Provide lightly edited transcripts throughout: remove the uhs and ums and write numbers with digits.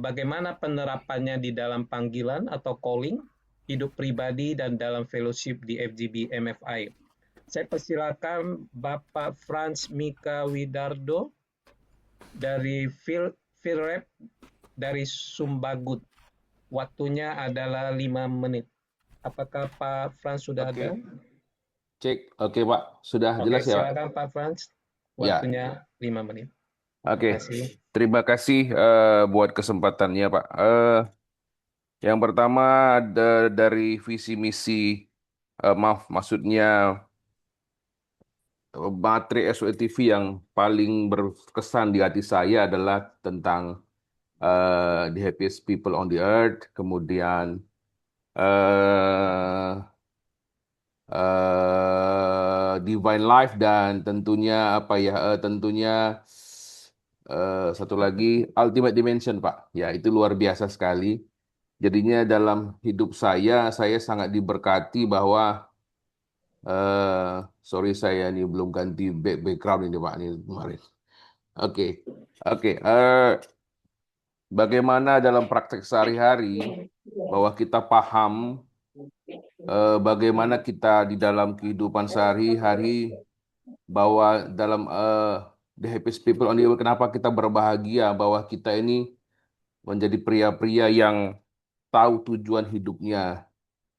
bagaimana penerapannya di dalam panggilan atau calling, hidup pribadi, dan dalam fellowship di FGB MFI. Saya persilakan Bapak Franz Mika Widardo dari Philrep dari Sumbagut. Waktunya adalah 5 menit. Apakah Pak Franz sudah ada? Oke, cek. Oke, Pak. Sudah Oke, jelas ya, Pak? silakan Pak Franz. Ya, Waktunya 5 menit. Terima oke. kasih. Terima kasih buat kesempatannya, Pak. Yang pertama dari visi misi, maksudnya materi SOE TV yang paling berkesan di hati saya adalah tentang the happiest people on the earth, kemudian eh divine life, dan tentunya apa ya? Tentunya satu lagi ultimate dimension, Pak. Ya, itu luar biasa sekali. Jadinya dalam hidup saya sangat diberkati bahwa sorry, saya ini belum ganti background ini, Pak, ini kemarin. Oke, oke. Bagaimana dalam praktek sehari-hari bahwa kita paham bagaimana kita di dalam kehidupan sehari-hari, bahwa dalam the happiest people on the earth, kenapa kita berbahagia, bahwa kita ini menjadi pria-pria yang tahu tujuan hidupnya.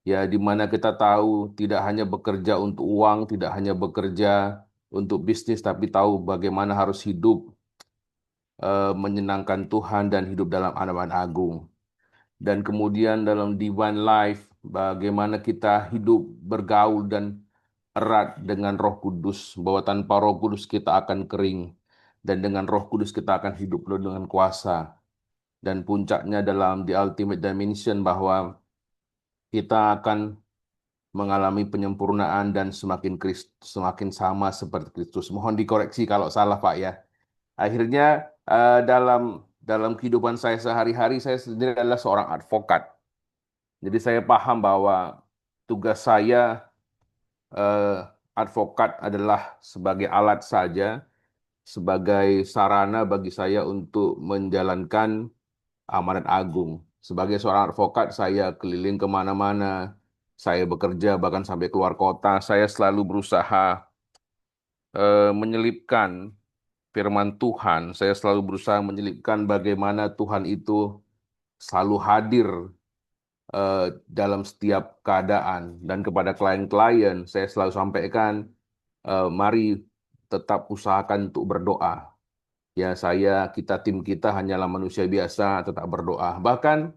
Ya, di mana kita tahu tidak hanya bekerja untuk uang, tidak hanya bekerja untuk bisnis, tapi tahu bagaimana harus hidup menyenangkan Tuhan dan hidup dalam aman agung. Dan kemudian dalam divine life, bagaimana kita hidup bergaul dan erat dengan Roh Kudus, bahwa tanpa Roh Kudus kita akan kering, dan dengan Roh Kudus kita akan hidup penuh dengan kuasa. Dan puncaknya dalam the ultimate dimension, bahwa kita akan mengalami penyempurnaan dan semakin sama seperti Kristus. Mohon dikoreksi kalau salah, Pak, ya. Akhirnya dalam kehidupan saya sehari-hari, saya sendiri adalah seorang advokat. Jadi saya paham bahwa tugas saya eh, advokat adalah sebagai alat saja, sebagai sarana bagi saya untuk menjalankan amanat agung. Sebagai seorang advokat, saya keliling kemana-mana, saya bekerja bahkan sampai keluar kota. Saya selalu berusaha menyelipkan firman Tuhan. Saya selalu berusaha menyelipkan bagaimana Tuhan itu selalu hadir eh, dalam setiap keadaan. Dan kepada klien-klien, saya selalu sampaikan, mari tetap usahakan untuk berdoa. Ya, tim kita hanyalah manusia biasa, tetap berdoa. Bahkan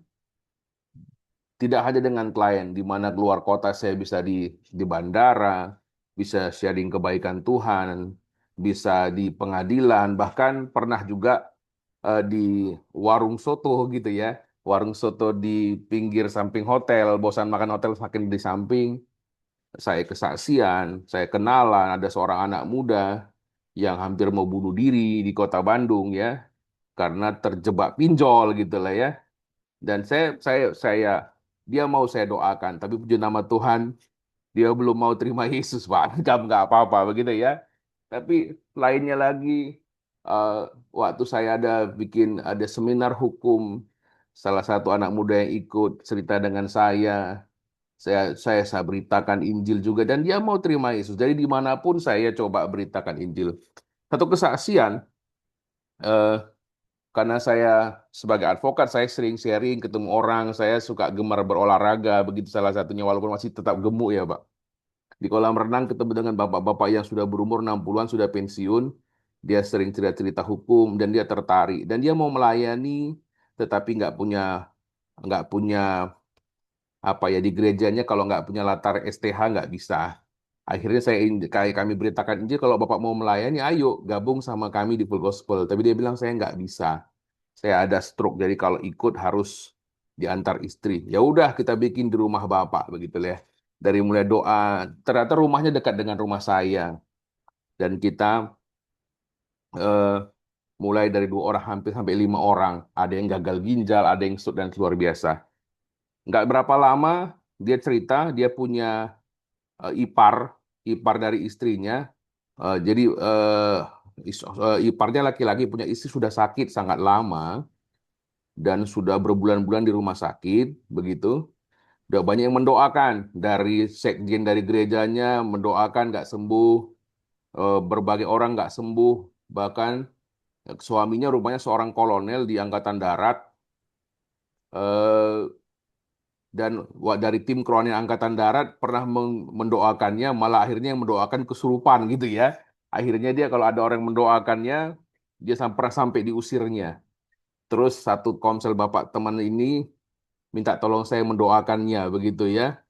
tidak hanya dengan klien, di mana keluar kota saya bisa di bandara, bisa sharing kebaikan Tuhan, bisa di pengadilan, bahkan pernah juga di warung soto gitu ya. Warung soto di pinggir samping hotel, bosan makan hotel makin di samping, saya kesaksian, saya kenalan, ada seorang anak muda yang hampir mau bunuh diri di kota Bandung ya, karena terjebak pinjol gitu lah ya. Dan saya dia mau saya doakan, tapi puji nama Tuhan, dia belum mau terima Yesus, Pak. Nggak apa-apa begitu ya. Tapi lainnya lagi, eh, waktu saya ada seminar hukum, salah satu anak muda yang ikut cerita dengan saya beritakan Injil juga, dan dia mau terima Yesus. Jadi dimanapun saya coba beritakan Injil. Satu kesaksian, eh, karena saya sebagai advokat, saya sering sharing, ketemu orang, saya suka gemar berolahraga, begitu salah satunya, walaupun masih tetap gemuk ya, Pak. Di kolam renang ketemu dengan bapak-bapak yang sudah berumur 60-an, sudah pensiun. Dia sering cerita-cerita hukum dan dia tertarik. Dan dia mau melayani, tetapi nggak punya apa ya, di gerejanya kalau nggak punya latar STH nggak bisa. Akhirnya kayak kami beritakan Injil, kalau Bapak mau melayani, ayo gabung sama kami di Full Gospel. Tapi dia bilang saya nggak bisa. Saya ada stroke, jadi kalau ikut harus diantar istri. Ya udah, kita bikin di rumah Bapak begitu ya. Dari mulai doa, ternyata rumahnya dekat dengan rumah saya, dan kita eh, mulai dari 2 orang hampir sampai 5 orang. Ada yang gagal ginjal, ada yang stroke dan luar biasa. Nggak berapa lama dia cerita dia punya ipar, ipar dari istrinya. Jadi iparnya laki-laki punya istri sudah sakit sangat lama. dan sudah berbulan-bulan di rumah sakit, begitu. Udah banyak yang mendoakan dari sekjen dari gerejanya mendoakan nggak sembuh, berbagai orang nggak sembuh, bahkan suaminya rupanya seorang kolonel di Angkatan Darat, eh, dan dari tim kerohanian Angkatan Darat pernah mendoakannya, malah akhirnya yang mendoakan kesurupan gitu ya. Akhirnya dia kalau ada orang yang mendoakannya, dia pernah sampai diusirnya. Terus satu komsel bapak teman ini minta tolong saya mendoakannya begitu ya.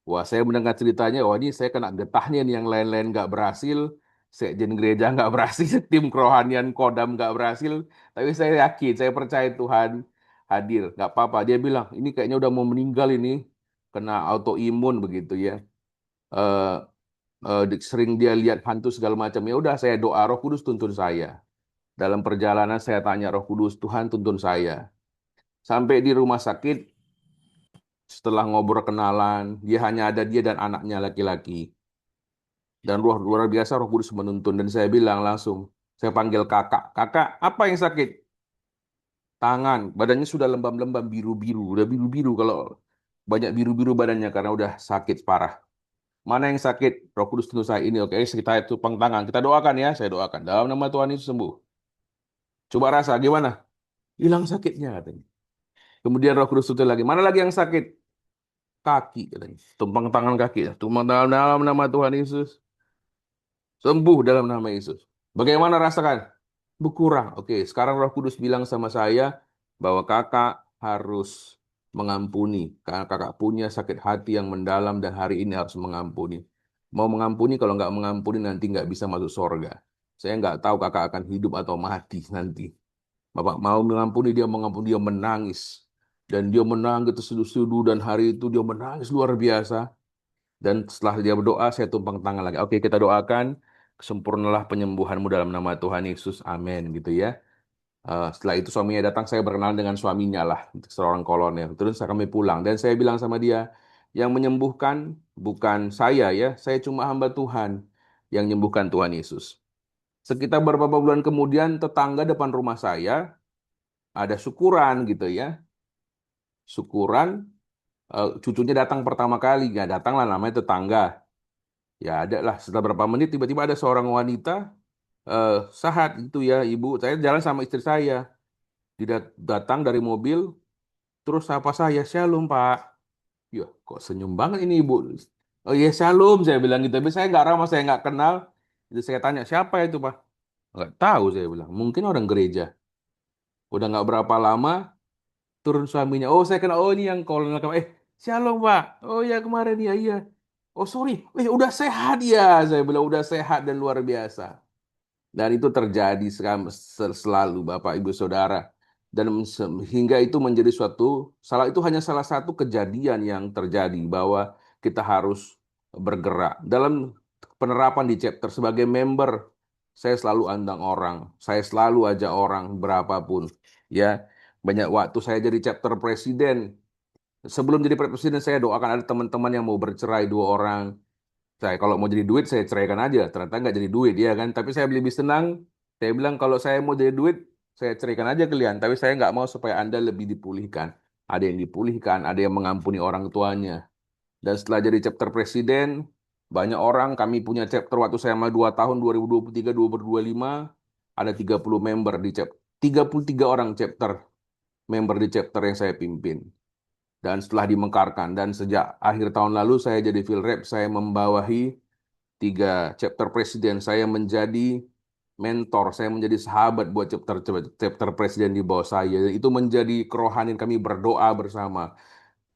Wah, saya mendengar ceritanya, wah ini saya kena getahnya nih, yang lain-lain nggak berhasil, sekjen gereja nggak berhasil, tim kerohanian Kodam nggak berhasil, tapi saya yakin, saya percaya Tuhan hadir, nggak apa-apa. Dia bilang, ini kayaknya udah mau meninggal ini, kena autoimun begitu ya. Eh, Sering dia lihat hantu segala macam. Ya udah, saya doa Roh Kudus tuntun saya. Dalam perjalanan saya tanya Roh Kudus, Tuhan tuntun saya. Sampai di rumah sakit, setelah ngobrol kenalan, dia hanya ada dia dan anaknya laki-laki. Dan luar biasa Roh Kudus menuntun. Dan saya bilang langsung, saya panggil kakak. Kakak, apa yang sakit? Tangan. Badannya sudah lembam-lembam, biru-biru. Udah biru-biru kalau banyak biru-biru badannya karena udah sakit parah. Mana yang sakit? Roh Kudus tuntun saya ini. Oke, kita tupang tangan. Kita doakan ya. Saya doakan. Dalam nama Tuhan Yesus sembuh. Coba rasa, gimana? Hilang sakitnya katanya. Kemudian Roh Kudus tuntun lagi. Mana lagi yang sakit? Kaki katanya. Tumpang tangan kaki. Tumpang dalam nama Tuhan Yesus. Sembuh dalam nama Yesus. Bagaimana rasakan? Berkurang. Oke, sekarang Roh Kudus bilang sama saya bahwa kakak harus mengampuni. Karena kakak punya sakit hati yang mendalam dan hari ini harus mengampuni. Mau mengampuni, kalau nggak mengampuni nanti nggak bisa masuk sorga. Saya nggak tahu kakak akan hidup atau mati nanti. Bapak mau mengampuni, dia mengampuni, dia menangis. Dan dia menangis terseduh-seduh dan hari itu dia menangis luar biasa. Dan setelah dia berdoa, saya tumpang tangan lagi. Oke, kita doakan, sempurnalah penyembuhanmu dalam nama Tuhan Yesus. Amin. Gitu ya. Setelah itu suaminya datang, saya berkenalan dengan suaminya lah, seorang kolonel. Terus kami pulang. Dan saya bilang sama dia, yang menyembuhkan bukan saya ya, saya cuma hamba Tuhan. Yang menyembuhkan Tuhan Yesus. Sekitar beberapa bulan kemudian, tetangga depan rumah saya, ada syukuran gitu ya. Syukuran, cucunya datang pertama kali. Ya datanglah namanya tetangga. Ya ada lah, setelah berapa menit tiba-tiba ada seorang wanita, sahat itu ya ibu, saya jalan sama istri saya. Dia datang dari mobil, terus sapa saya, Shalom Pak. Ya kok senyum banget ini ibu. Oh iya Shalom, saya bilang gitu. Tapi saya nggak ramah, saya nggak kenal. Jadi saya tanya, siapa itu Pak? Nggak tahu, saya bilang. Mungkin orang gereja. Udah nggak berapa lama, turun suaminya. Oh saya kenal, oh ini yang kolonel kemarin. Shalom Pak. Oh ya kemarin, ya iya. Oh sorry, udah sehat ya. Saya bilang, udah sehat dan luar biasa. Dan itu terjadi selalu Bapak Ibu Saudara. Dan hingga itu menjadi itu hanya salah satu kejadian yang terjadi bahwa kita harus bergerak. Dalam penerapan di chapter sebagai member, saya selalu andang orang, saya selalu ajak orang berapapun. Ya, banyak waktu saya jadi chapter presiden. Sebelum jadi presiden saya doakan ada teman-teman yang mau bercerai 2 orang. Saya kalau mau jadi duit saya ceraikan aja. Ternyata nggak jadi duit ya kan. Tapi saya lebih senang. Saya bilang kalau saya mau jadi duit saya ceraikan aja kalian. Tapi saya nggak mau supaya Anda lebih dipulihkan. Ada yang dipulihkan, ada yang mengampuni orang tuanya. Dan setelah jadi chapter presiden, banyak orang kami punya chapter waktu saya sama 2 tahun 2023 2025 ada 30 member di chapter 33 orang chapter member di chapter yang saya pimpin. Dan setelah dimekarkan dan sejak akhir tahun lalu saya jadi field rep, saya membawahi 3 chapter presiden. Saya menjadi mentor, saya menjadi sahabat buat chapter presiden di bawah saya. Itu menjadi kerohanian kami berdoa bersama.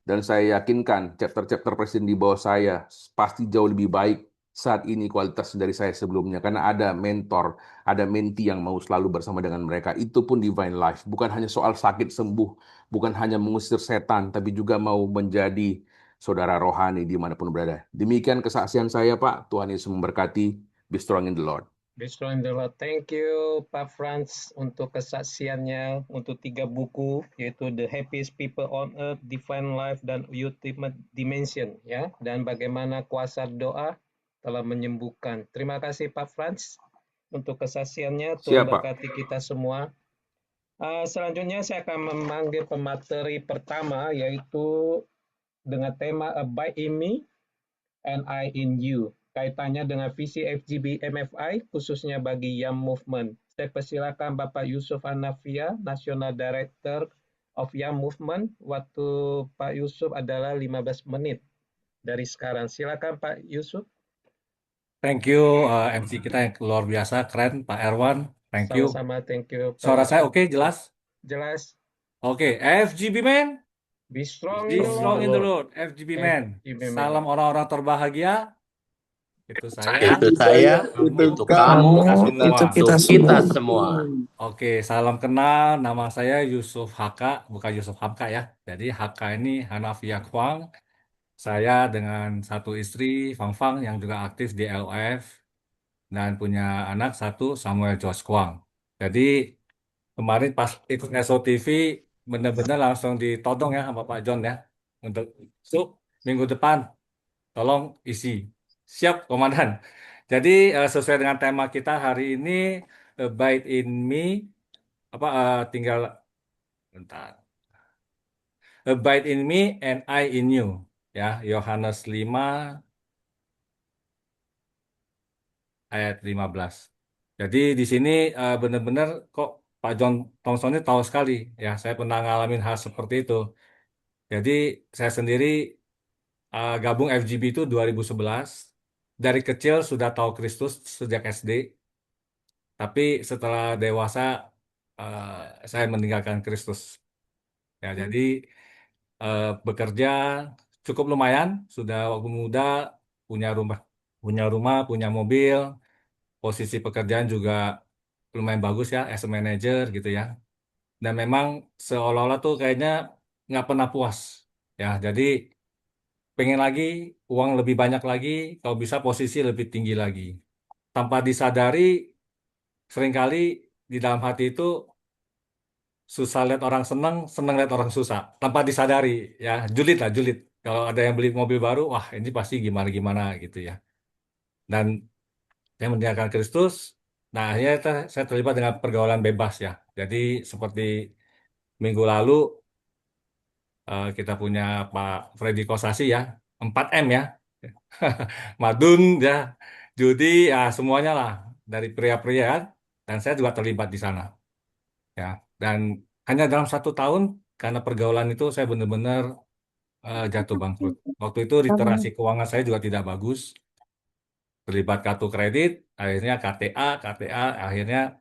Dan saya yakinkan chapter-chapter presiden di bawah saya pasti jauh lebih baik saat ini kualitas dari saya sebelumnya. Karena ada mentor, ada menti yang mau selalu bersama dengan mereka. Itu pun divine life. Bukan hanya soal sakit sembuh, bukan hanya mengusir setan, tapi juga mau menjadi saudara rohani dimanapun berada. Demikian kesaksian saya, Pak. Tuhan Yesus memberkati. Be strong in the Lord. Be strong in the Lord. Thank you Pak Franz untuk kesaksiannya untuk 3 buku yaitu The Happiest People on Earth, Divine Life dan Ultimate Dimension ya, dan bagaimana kuasa doa telah menyembuhkan. Terima kasih Pak Franz untuk kesaksiannya. Tuhan Siapa? berkati kita semua. Selanjutnya saya akan memanggil pemateri pertama, yaitu dengan tema Abide in Me and I in You. Kaitannya dengan visi FGB MFI, khususnya bagi Young Movement. Saya persilakan Bapak Yusuf Hanafia, National Director of Young Movement. Waktu Pak Yusuf adalah 15 menit dari sekarang. Silakan Pak Yusuf. Thank you MC kita yang luar biasa, keren Pak Erwan. Thank you. Sama-sama, thank you Pak Suara saya Yusuf. oke, jelas? Jelas. Oke, FGB Man, Be strong be in the strong in the Lord. Lord. FGB Man, FGB Man. salam orang-orang terbahagia. Itu saya, Itu saya, itu kamu, kita itu semua. kita semua. Oke, salam kenal. Nama saya Yusuf Haka, bukan Yusuf Hamka ya. Jadi Haka ini Hanafia Kwang. Saya dengan satu istri, Fang Fang, yang juga aktif di LOF. Dan punya anak satu, Samuel Josh Kwang. Jadi kemarin pas ikut SOTV, benar-benar langsung ditodong ya sama Pak John ya. Untuk minggu depan, tolong isi. Siap, Komandan. Jadi sesuai dengan tema kita hari ini, Abide in Me, tinggal bentar. Abide in Me and I in You. Ya, Yohanes 5 ayat 15. Jadi di sini benar-benar kok Pak John Thompson ini tahu sekali ya. Saya pernah ngalamin hal seperti itu. Jadi saya sendiri gabung FGB itu 2011. Dari kecil sudah tahu Kristus sejak SD. Tapi setelah dewasa saya meninggalkan Kristus. Ya, jadi bekerja cukup lumayan. Sudah waktu muda punya rumah, punya mobil. Posisi pekerjaan juga lumayan bagus ya, as a manager gitu ya. Dan memang seolah-olah tuh kayaknya nggak pernah puas. Ya, jadi pengen lagi, uang lebih banyak lagi, kalau bisa posisi lebih tinggi lagi. Tanpa disadari, seringkali di dalam hati itu susah lihat orang senang, senang lihat orang susah. Tanpa disadari, ya julid lah, julid. Kalau ada yang beli mobil baru, wah ini pasti gimana-gimana gitu ya. Dan saya meninggalkan Kristus. Nah, akhirnya saya terlibat dengan pergaulan bebas ya. Jadi seperti minggu lalu kita punya Pak Freddy Kosasi ya, 4M ya. Madun ya, judi ya semuanya lah dari pria-pria kan. Dan saya juga terlibat di sana ya. Dan hanya dalam 1 tahun karena pergaulan itu saya benar-benar jatuh bangkrut. Waktu itu literasi keuangan saya juga tidak bagus. Terlibat kartu kredit, akhirnya KTA, akhirnya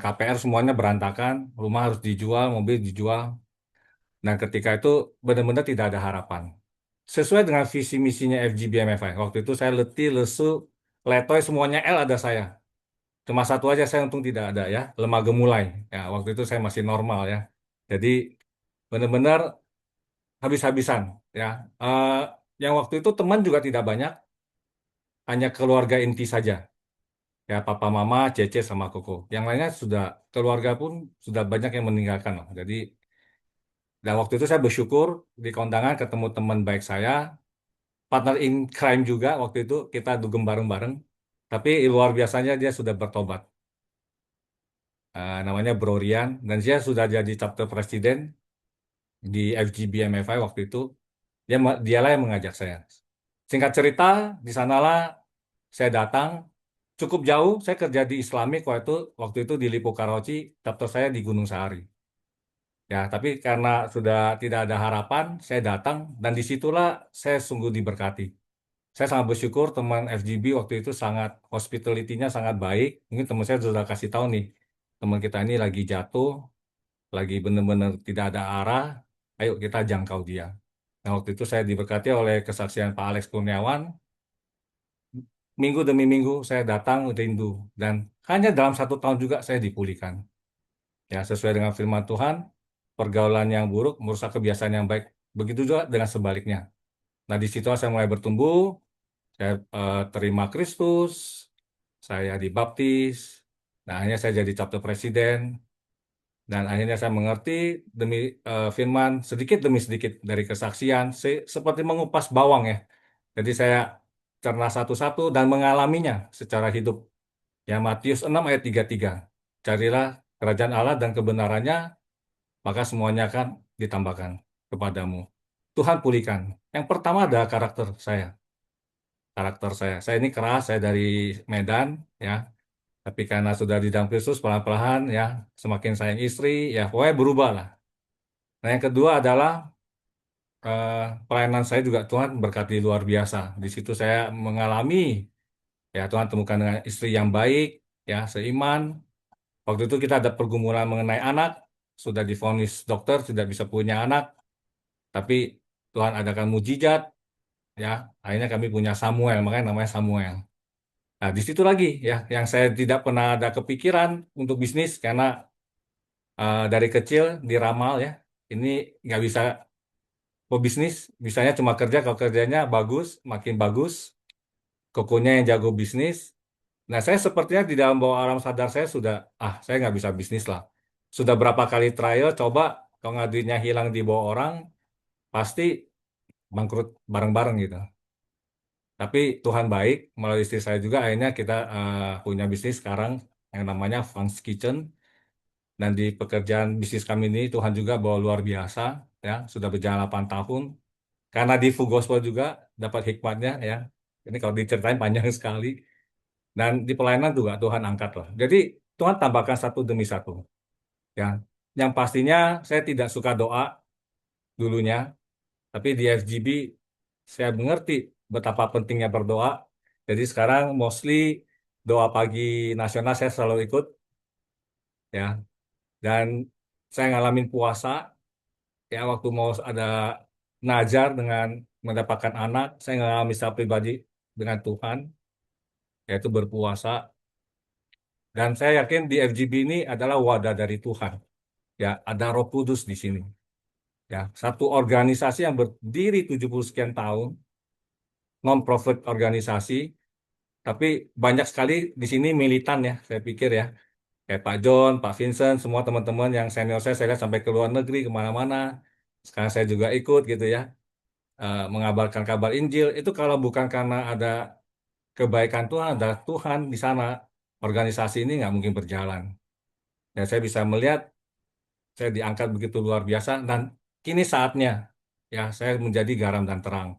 KPR semuanya berantakan, rumah harus dijual, mobil dijual. Nah, ketika itu benar-benar tidak ada harapan. Sesuai dengan visi misinya FGBMFI. Waktu itu saya letih, lesu, letoy semuanya L ada saya. Cuma satu aja saya untung tidak ada ya, lemah gemulai. Ya, waktu itu saya masih normal ya. Jadi benar-benar habis-habisan ya. Eh, yang waktu itu teman juga tidak banyak, hanya keluarga inti saja. Ya, papa, mama, cece, sama koko. Yang lainnya sudah keluarga pun sudah banyak yang meninggalkan lah. Jadi dan waktu itu saya bersyukur di kondangan ketemu teman baik saya, partner in crime juga waktu itu kita dugem bareng-bareng. Tapi luar biasanya dia sudah bertobat. Namanya Bro Rian dan dia sudah jadi chapter presiden di FGBMFI waktu itu. Dialah yang mengajak saya. Singkat cerita, di sanalah saya datang. Cukup jauh, saya kerja di Islamik waktu itu di Lipo Karawaci, chapter saya di Gunung Sahari. Ya, tapi karena sudah tidak ada harapan, saya datang dan disitulah saya sungguh diberkati. Saya sangat bersyukur teman FGB waktu itu sangat hospitality-nya sangat baik. Mungkin teman saya sudah kasih tahu nih, teman kita ini lagi jatuh, lagi benar-benar tidak ada arah. Ayo kita jangkau dia. Nah, waktu itu saya diberkati oleh kesaksian Pak Alex Kurniawan. Minggu demi minggu saya datang rindu dan hanya dalam 1 tahun juga saya dipulihkan. Ya, sesuai dengan firman Tuhan, pergaulan yang buruk merusak kebiasaan yang baik. Begitu juga dengan sebaliknya. Nah, di situ saya mulai bertumbuh, saya terima Kristus, saya dibaptis, nah akhirnya saya jadi chapter presiden, dan akhirnya saya mengerti demi firman sedikit demi sedikit dari kesaksian, seperti mengupas bawang ya. Jadi saya cerna satu-satu dan mengalaminya secara hidup. Ya, Matius 6 ayat 33. Carilah kerajaan Allah dan kebenarannya, maka semuanya akan ditambahkan kepadamu. Tuhan pulihkan. Yang pertama ada karakter saya. Karakter saya. Saya ini keras, saya dari Medan, ya. Tapi karena sudah di dalam Kristus, pelan-pelan, ya, semakin sayang istri, ya, pokoknya berubah lah. Nah, yang kedua adalah pelayanan saya juga Tuhan berkati luar biasa. Di situ saya mengalami, ya, Tuhan temukan dengan istri yang baik, ya, seiman. Waktu itu kita ada pergumulan mengenai anak, sudah divonis dokter, tidak bisa punya anak, tapi Tuhan adakan mujizat, ya, akhirnya kami punya Samuel, makanya namanya Samuel. Nah, di situ lagi, ya, yang saya tidak pernah ada kepikiran untuk bisnis, karena dari kecil diramal, ya, ini nggak bisa pebisnis, misalnya cuma kerja, kalau kerjanya bagus, makin bagus, kokonya yang jago bisnis. Nah, saya sepertinya di dalam bawah alam sadar saya sudah, saya nggak bisa bisnis lah. Sudah berapa kali trial, coba kalau nggak duitnya hilang di bawah orang, pasti bangkrut bareng-bareng gitu. Tapi Tuhan baik, melalui istri saya juga akhirnya kita punya bisnis sekarang yang namanya Fun's Kitchen. Dan di pekerjaan bisnis kami ini Tuhan juga bawa luar biasa, ya, sudah berjalan 8 tahun. Karena di Full Gospel juga dapat hikmatnya, ya. Ini kalau diceritain panjang sekali. Dan di pelayanan juga Tuhan angkat lah. Jadi Tuhan tambahkan satu demi satu. Ya, yang pastinya saya tidak suka doa dulunya, tapi di FGB saya mengerti betapa pentingnya berdoa. Jadi sekarang mostly doa pagi nasional saya selalu ikut, ya. Dan saya ngalamin puasa, ya, waktu mau ada najar dengan mendapatkan anak, saya ngalami secara pribadi dengan Tuhan, yaitu berpuasa. Dan saya yakin di FGB ini adalah wadah dari Tuhan. Ya, ada Roh Kudus di sini. Ya, satu organisasi yang berdiri 70 sekian tahun, non-profit organisasi, tapi banyak sekali di sini militan, ya, saya pikir, ya. Kayak Pak John, Pak Vincent, semua teman-teman yang senior saya lihat sampai ke luar negeri, kemana-mana. Sekarang saya juga ikut gitu, ya, mengabarkan kabar Injil. Itu kalau bukan karena ada kebaikan Tuhan, ada Tuhan di sana, organisasi ini nggak mungkin berjalan. Dan saya bisa melihat saya diangkat begitu luar biasa dan kini saatnya, ya, saya menjadi garam dan terang.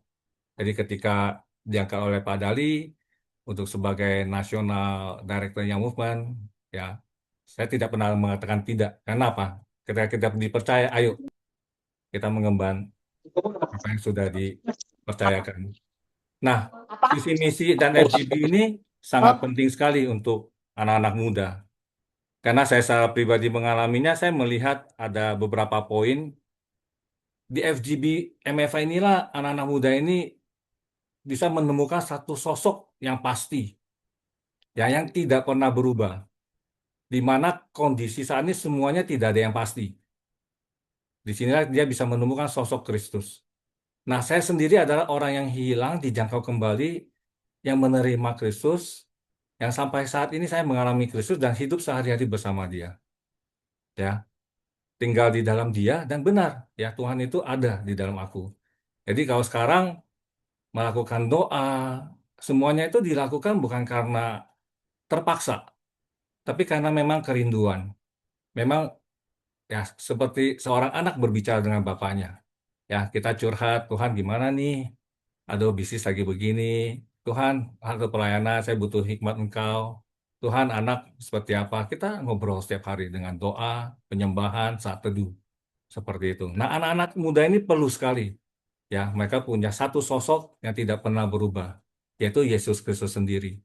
Jadi ketika diangkat oleh Pak Dali untuk sebagai National Director Young Movement, ya, saya tidak pernah mengatakan tidak. Karena apa? Ketika kita dipercaya, ayo kita mengemban apa yang sudah dipercayakan. Nah, visi misi dan FGB ini sangat penting sekali untuk anak-anak muda. Karena saya secara pribadi mengalaminya, saya melihat ada beberapa poin di FGB MFI inilah anak-anak muda ini bisa menemukan satu sosok yang pasti, ya, yang tidak pernah berubah, di mana kondisi saat ini semuanya tidak ada yang pasti. Di sinilah dia bisa menemukan sosok Kristus. Nah, saya sendiri adalah orang yang hilang, dijangkau kembali, yang menerima Kristus, yang sampai saat ini saya mengalami Kristus dan hidup sehari-hari bersama Dia. Ya, tinggal di dalam Dia dan benar, ya, Tuhan itu ada di dalam aku. Jadi kalau sekarang melakukan doa, semuanya itu dilakukan bukan karena terpaksa, tapi karena memang kerinduan. Memang, ya, seperti seorang anak berbicara dengan bapaknya. Ya, kita curhat, Tuhan gimana nih? Aduh, bisnis lagi begini. Tuhan, untuk pelayanan saya butuh hikmat Engkau. Tuhan, anak seperti apa? Kita ngobrol setiap hari dengan doa, penyembahan, saat teduh. Seperti itu. Nah, anak-anak muda ini perlu sekali. Ya, mereka punya satu sosok yang tidak pernah berubah, yaitu Yesus Kristus sendiri.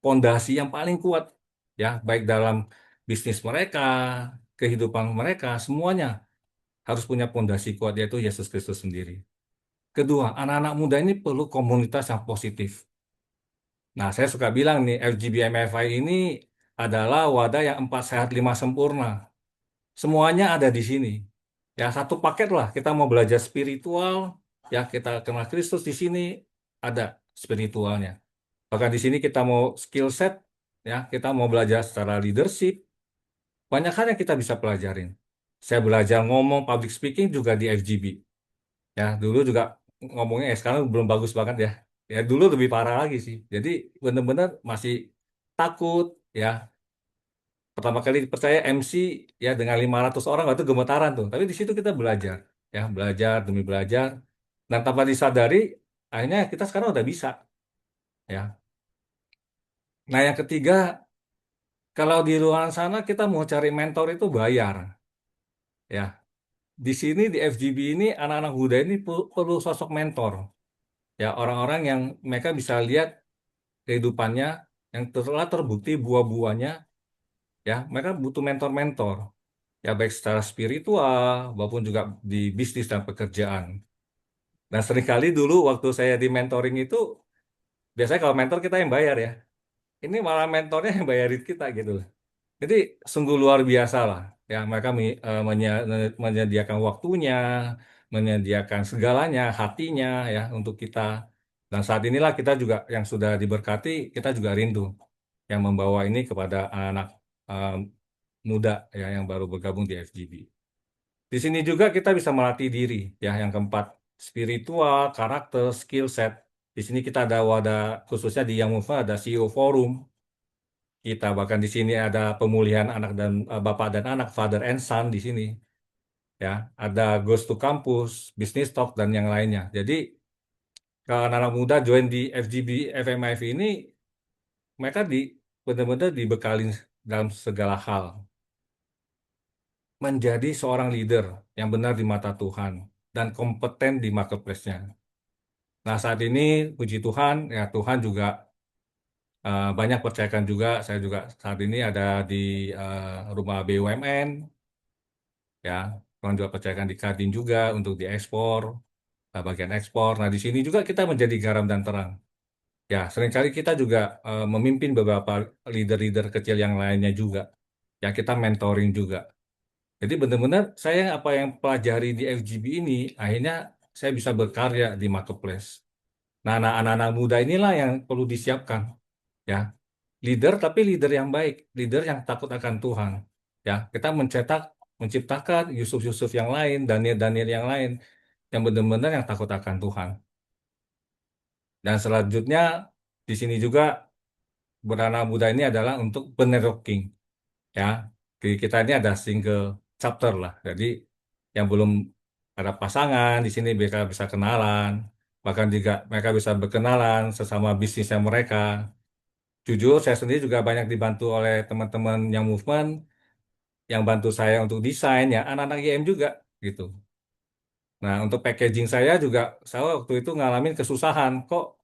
Pondasi yang paling kuat, ya, baik dalam bisnis mereka, kehidupan mereka, semuanya harus punya pondasi kuat, yaitu Yesus Kristus sendiri. Kedua, anak-anak muda ini perlu komunitas yang positif. Nah, saya suka bilang nih, LGBMFI ini adalah wadah yang 4 sehat 5 sempurna. Semuanya ada di sini. Ya, satu paket lah. Kita mau belajar spiritual, ya, kita kenal Kristus, di sini ada spiritualnya. Bahkan di sini kita mau skill set, ya, kita mau belajar secara leadership. Banyak hal yang kita bisa pelajarin. Saya belajar ngomong public speaking juga di FGB. Ya, dulu juga ngomongnya, sekarang belum bagus banget, ya. Ya, dulu lebih parah lagi sih. Jadi benar-benar masih takut, ya. pertama kali dipercaya MC ya dengan 500 orang waktu gemetaran tuh. Tapi di situ kita belajar, ya belajar demi belajar. Dan tanpa disadari, akhirnya kita sekarang udah bisa, ya. Nah yang ketiga, kalau di luar sana kita mau cari mentor itu bayar, ya. Di sini di FGB ini anak-anak muda ini perlu sosok mentor, ya orang-orang yang mereka bisa lihat kehidupannya yang telah terbukti buah-buahnya, ya mereka butuh mentor-mentor, ya baik secara spiritual maupun juga di bisnis dan pekerjaan. Nah seringkali dulu waktu saya di mentoring itu biasanya kalau mentor kita yang bayar ya, ini malah mentornya yang bayarin kita gitu. Jadi sungguh luar biasa lah, ya mereka menyediakan waktunya, menyediakan segalanya, hatinya ya untuk kita. Dan saat inilah kita juga yang sudah diberkati, kita juga rindu yang membawa ini kepada anak-anak eh, muda ya yang baru bergabung di FGB. Di sini juga kita bisa melatih diri ya yang keempat, spiritual, karakter, skill set. Di sini kita ada wadah khususnya di Young Mover ada CEO Forum. Kita bahkan di sini ada pemulihan anak dan bapak dan anak, father and son di sini. Ya, ada Ghost to Campus, Business Talk dan yang lainnya. Jadi kalau anak muda join di FGB FMIV ini, mereka benar-benar dibekali dalam segala hal. Menjadi seorang leader yang benar di mata Tuhan dan kompeten di marketplace-nya. Nah, saat ini puji Tuhan, ya Tuhan juga banyak percayakan juga. Saya juga saat ini ada di rumah BUMN, ya. Tuhan juga percayakan di Kadin juga untuk diekspor, bagian ekspor. Nah, di sini juga kita menjadi garam dan terang. Ya, seringkali kita juga memimpin beberapa leader-leader kecil yang lainnya juga. Ya, kita mentoring juga. Jadi benar-benar saya apa yang pelajari di FGB ini, akhirnya saya bisa berkarya di marketplace. Nah, anak-anak muda inilah yang perlu disiapkan, ya. Leader tapi leader yang baik, leader yang takut akan Tuhan. Ya, kita menciptakan Yusuf-Yusuf yang lain, Daniel-Daniel yang lain, yang benar-benar yang takut akan Tuhan. Dan selanjutnya di sini juga beranak muda ini adalah untuk networking, ya. Kita ini ada single chapter lah. Jadi yang belum ada pasangan di sini mereka bisa kenalan, bahkan juga mereka bisa berkenalan sesama bisnisnya mereka. Jujur, saya sendiri juga banyak dibantu oleh teman-teman yang movement, yang bantu saya untuk desain, ya anak-anak IM juga gitu. Nah, untuk packaging saya juga, saya waktu itu ngalamin kesusahan, kok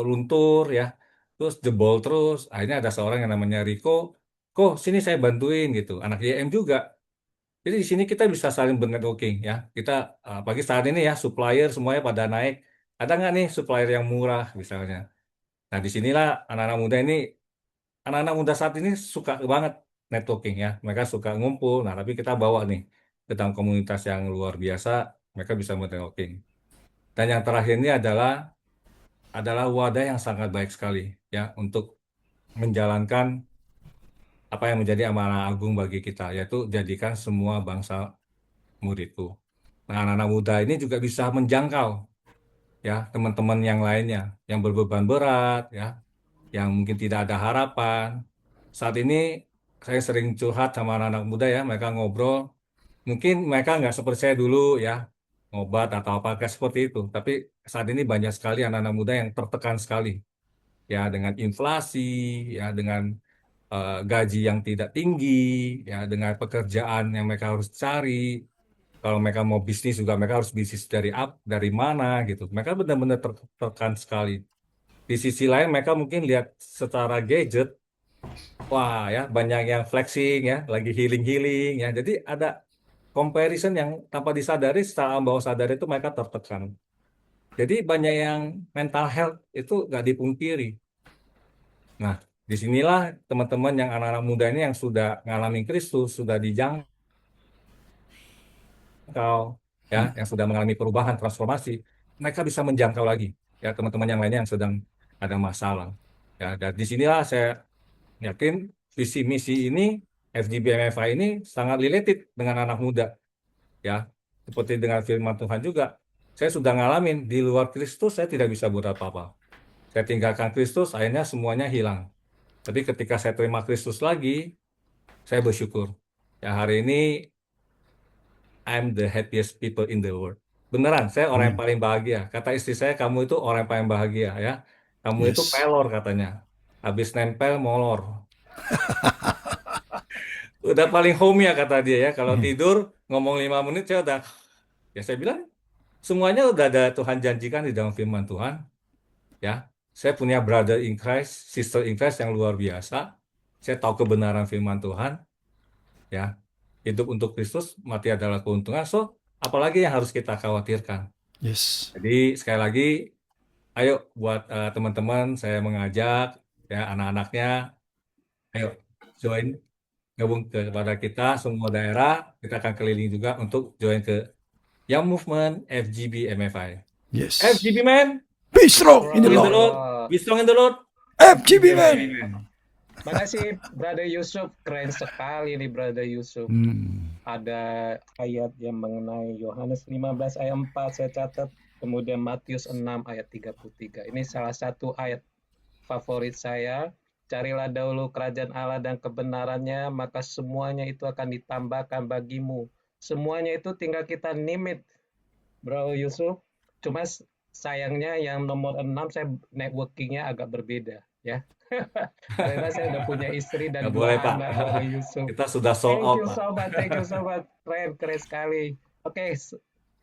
luntur ya, terus jebol terus. Akhirnya ada seorang yang namanya Riko, kok sini saya bantuin gitu, anak IM juga. Jadi di sini kita bisa saling bernetworking ya. Kita pagi saat ini ya supplier semuanya pada naik. Ada nggak nih supplier yang murah misalnya? Nah, disinilah anak-anak muda saat ini suka banget networking ya. Mereka suka ngumpul. Nah, tapi kita bawa nih ke dalam komunitas yang luar biasa, mereka bisa networking. Dan yang terakhir ini adalah wadah yang sangat baik sekali ya untuk menjalankan apa yang menjadi amanah agung bagi kita, yaitu jadikan semua bangsa muridku. Nah, anak-anak muda ini juga bisa menjangkau ya teman-teman yang lainnya yang berbeban berat ya, yang mungkin tidak ada harapan. Saat ini saya sering curhat sama anak-anak muda ya, mereka ngobrol. Mungkin mereka nggak seperti saya dulu ya, ngobat atau apa kayak seperti itu. Tapi saat ini banyak sekali anak-anak muda yang tertekan sekali ya dengan inflasi, ya dengan gaji yang tidak tinggi, ya dengan pekerjaan yang mereka harus cari. Kalau mereka mau bisnis juga mereka harus bisnis dari mana gitu. Mereka benar-benar tertekan sekali. Di sisi lain mereka mungkin lihat secara gadget, wah ya banyak yang flexing ya, lagi healing-healing ya. Jadi ada comparison yang tanpa disadari secara bawah sadar itu mereka tertekan. Jadi banyak yang mental health itu nggak dipungkiri. Nah, disinilah teman-teman yang anak-anak muda ini yang sudah mengalami Kristus, sudah dijangkau, ya, yang sudah mengalami perubahan transformasi, mereka bisa menjangkau lagi, ya teman-teman yang lainnya yang sedang ada masalah. Ya, dan disinilah saya yakin visi misi ini FGB MFI ini sangat related dengan anak muda, ya. Seperti dengan firman Tuhan juga, saya sudah ngalamin di luar Kristus saya tidak bisa buat apa-apa. Saya tinggalkan Kristus, akhirnya semuanya hilang. Tapi ketika saya terima Kristus lagi, saya bersyukur. Ya hari ini I'm the happiest people in the world. Beneran, saya orang yang paling bahagia. Kata istri saya, kamu itu orang yang paling bahagia ya. Kamu itu Yes. pelor katanya. Habis nempel molor. Udah paling home ya kata dia ya. Kalau tidur ngomong 5 menit saya udah. Ya saya bilang semuanya udah ada Tuhan janjikan di dalam firman Tuhan. Ya, saya punya brother in Christ, sister in Christ yang luar biasa. Saya tahu kebenaran firman Tuhan. Ya, hidup untuk Kristus, mati adalah keuntungan. So, apalagi yang harus kita khawatirkan? Yes. Jadi sekali lagi, ayo buat teman-teman, saya mengajak ya anak-anaknya, ayo join, gabung kepada kita semua daerah. Kita akan keliling juga untuk join ke Young Movement FGB MFI. Yes. FGB man, Be strong in the in the Lord. Lord, be strong in the Lord. FGB man. Amen. Makasih Brother Yusuf, keren sekali nih Brother Yusuf. Ada ayat yang mengenai Yohanes 15 ayat 4 saya catat, kemudian Matius 6 ayat 33. Ini salah satu ayat favorit saya. Carilah dahulu kerajaan Allah dan kebenarannya, maka semuanya itu akan ditambahkan bagimu. Semuanya itu tinggal kita name it, Bro Yusuf. Cuma sayangnya yang nomor 6 saya networkingnya agak berbeda ya. Karena saya udah punya istri dan Nggak 2 boleh, Pak. anak, Bro Yusuf. Kita sudah sold Thank out, you Pak. so much, thank you so much. Keren sekali. Oke,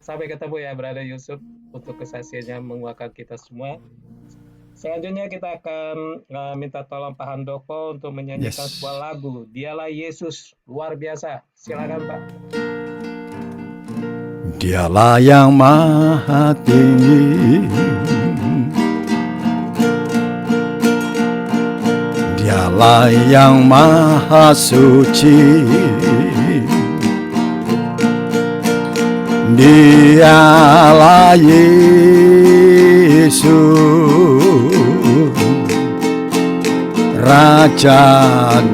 sampai ketemu ya Brother Yusuf untuk kesaksiannya menguatkan kita semua. Selanjutnya kita akan minta tolong Pak Handoko untuk menyanyikan Yes. sebuah lagu. Dialah Yesus, luar biasa. Silakan Pak. Dialah yang maha tinggi, Dialah yang maha suci, Dialah Yesus, Raja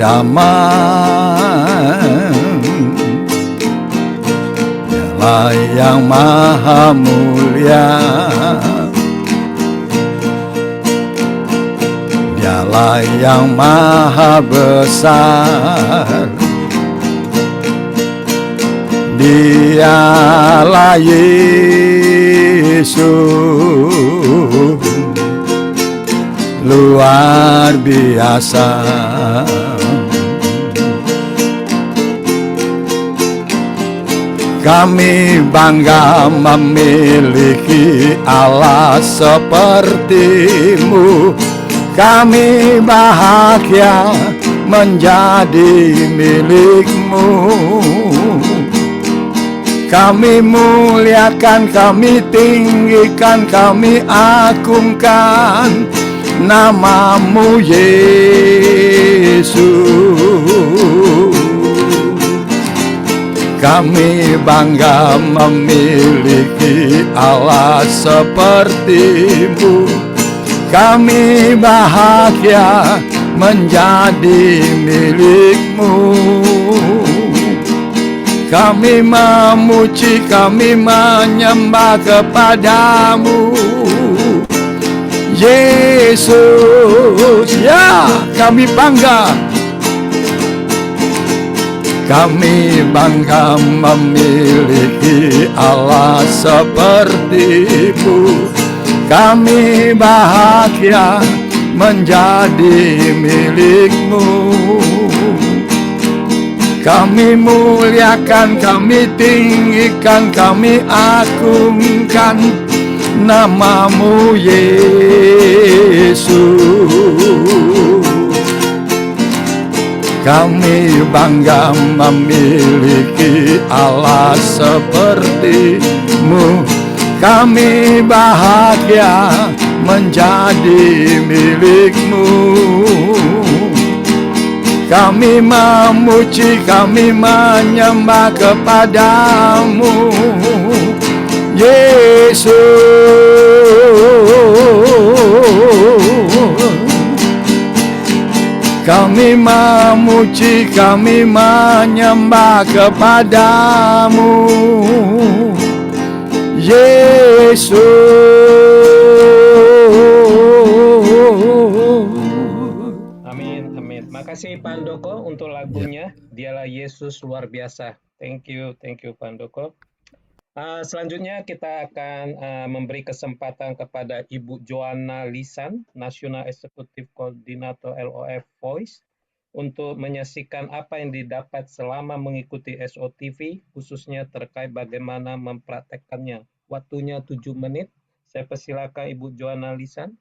damai. Dialah yang maha mulia, Dialah yang maha besar, Dialah Yesus, luar biasa. Kami bangga memiliki Allah seperti-Mu. Kami bahagia menjadi milik-Mu. Kami muliakan, kami tinggikan, kami agungkan nama-Mu Yesus. Kami bangga memiliki Allah seperti-Mu. Kami bahagia menjadi milik-Mu. Kami memuji, kami menyembah kepada-Mu Yesus. Ya, kami bangga. Kami bangga memiliki Allah seperti-Mu. Kami bahagia menjadi milik-Mu. Kami muliakan, kami tinggikan, kami agungkan nama-Mu Yesus. Kami bangga memiliki Allah seperti-Mu. Kami bahagia menjadi milik-Mu. Kami memuji, kami menyembah kepada-Mu Yesus. Kami memuji, kami menyembah kepada-Mu Yesus. Amin, amin. Makasih Pak Handoko untuk lagunya. Dialah Yesus luar biasa. Thank you Pak Handoko. Selanjutnya kita akan memberi kesempatan kepada Ibu Joanna Lisan, National Executive Coordinator LOF Voice, untuk menyaksikan apa yang didapat selama mengikuti SOTV, khususnya terkait bagaimana mempraktekkannya. Waktunya 7 menit. Saya persilakan Ibu Joanna Lisan.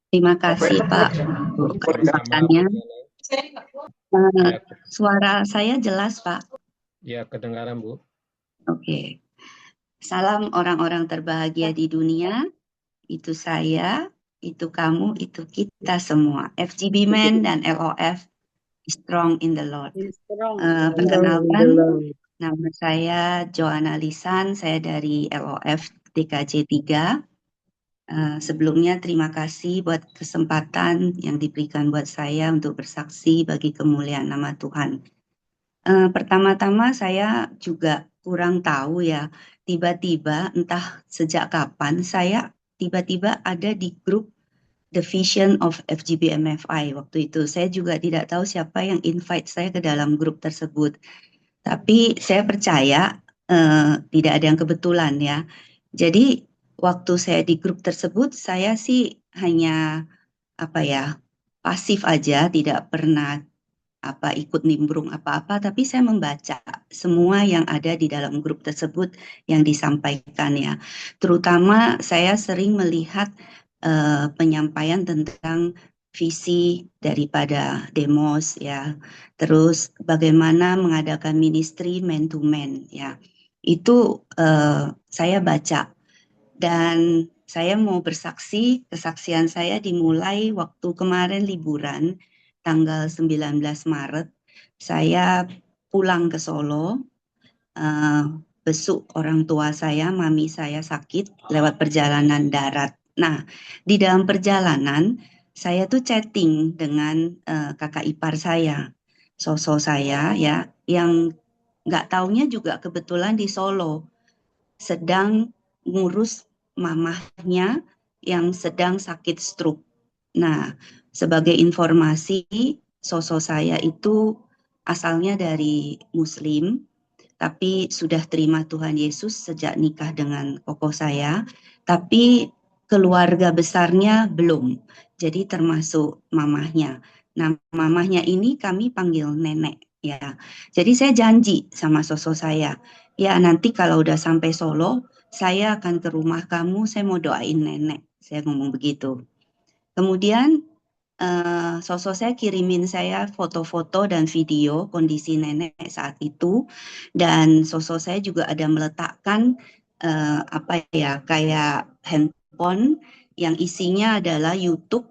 Terima kasih Pak untuk kesempatannya. Suara saya jelas Pak? Ya, kedengaran Bu. Oke. Salam orang-orang terbahagia di dunia. Itu saya, itu kamu, itu kita semua. FGB Men dan LOF Strong in the Lord. Perkenalkan, nama saya Joanna Lisan, saya dari LOF DKJ 3. Sebelumnya terima kasih buat kesempatan yang diberikan buat saya untuk bersaksi bagi kemuliaan nama Tuhan. Pertama-tama saya juga kurang tahu ya, tiba-tiba entah sejak kapan saya tiba-tiba ada di grup The Vision of FGB MFI. Waktu itu saya juga tidak tahu siapa yang invite saya ke dalam grup tersebut. Tapi saya percaya tidak ada yang kebetulan ya. Jadi waktu saya di grup tersebut saya sih hanya pasif aja, tidak pernah ikut nimbrung apa-apa, tapi saya membaca semua yang ada di dalam grup tersebut yang disampaikan ya. Terutama saya sering melihat penyampaian tentang visi daripada Demos ya. Terus bagaimana mengadakan ministry man to man ya. Itu saya baca dan saya mau bersaksi, kesaksian saya dimulai waktu kemarin liburan tanggal 19 Maret, saya pulang ke Solo, besuk orang tua saya, mami saya sakit lewat perjalanan darat. Nah, di dalam perjalanan, saya tuh chatting dengan kakak ipar saya, sosok saya ya, yang nggak taunya juga kebetulan di Solo, sedang ngurus mamahnya yang sedang sakit stroke. Nah, sebagai informasi, sosok saya itu asalnya dari Muslim, tapi sudah terima Tuhan Yesus sejak nikah dengan koko saya, tapi keluarga besarnya belum, jadi termasuk mamahnya. Nah, mamahnya ini kami panggil nenek ya. Jadi saya janji sama sosok saya, ya nanti kalau udah sampai Solo, saya akan ke rumah kamu, saya mau doain nenek. Saya ngomong begitu. Kemudian sosok saya kirimin saya foto-foto dan video kondisi nenek saat itu, dan sosok saya juga ada meletakkan kayak handphone yang isinya adalah YouTube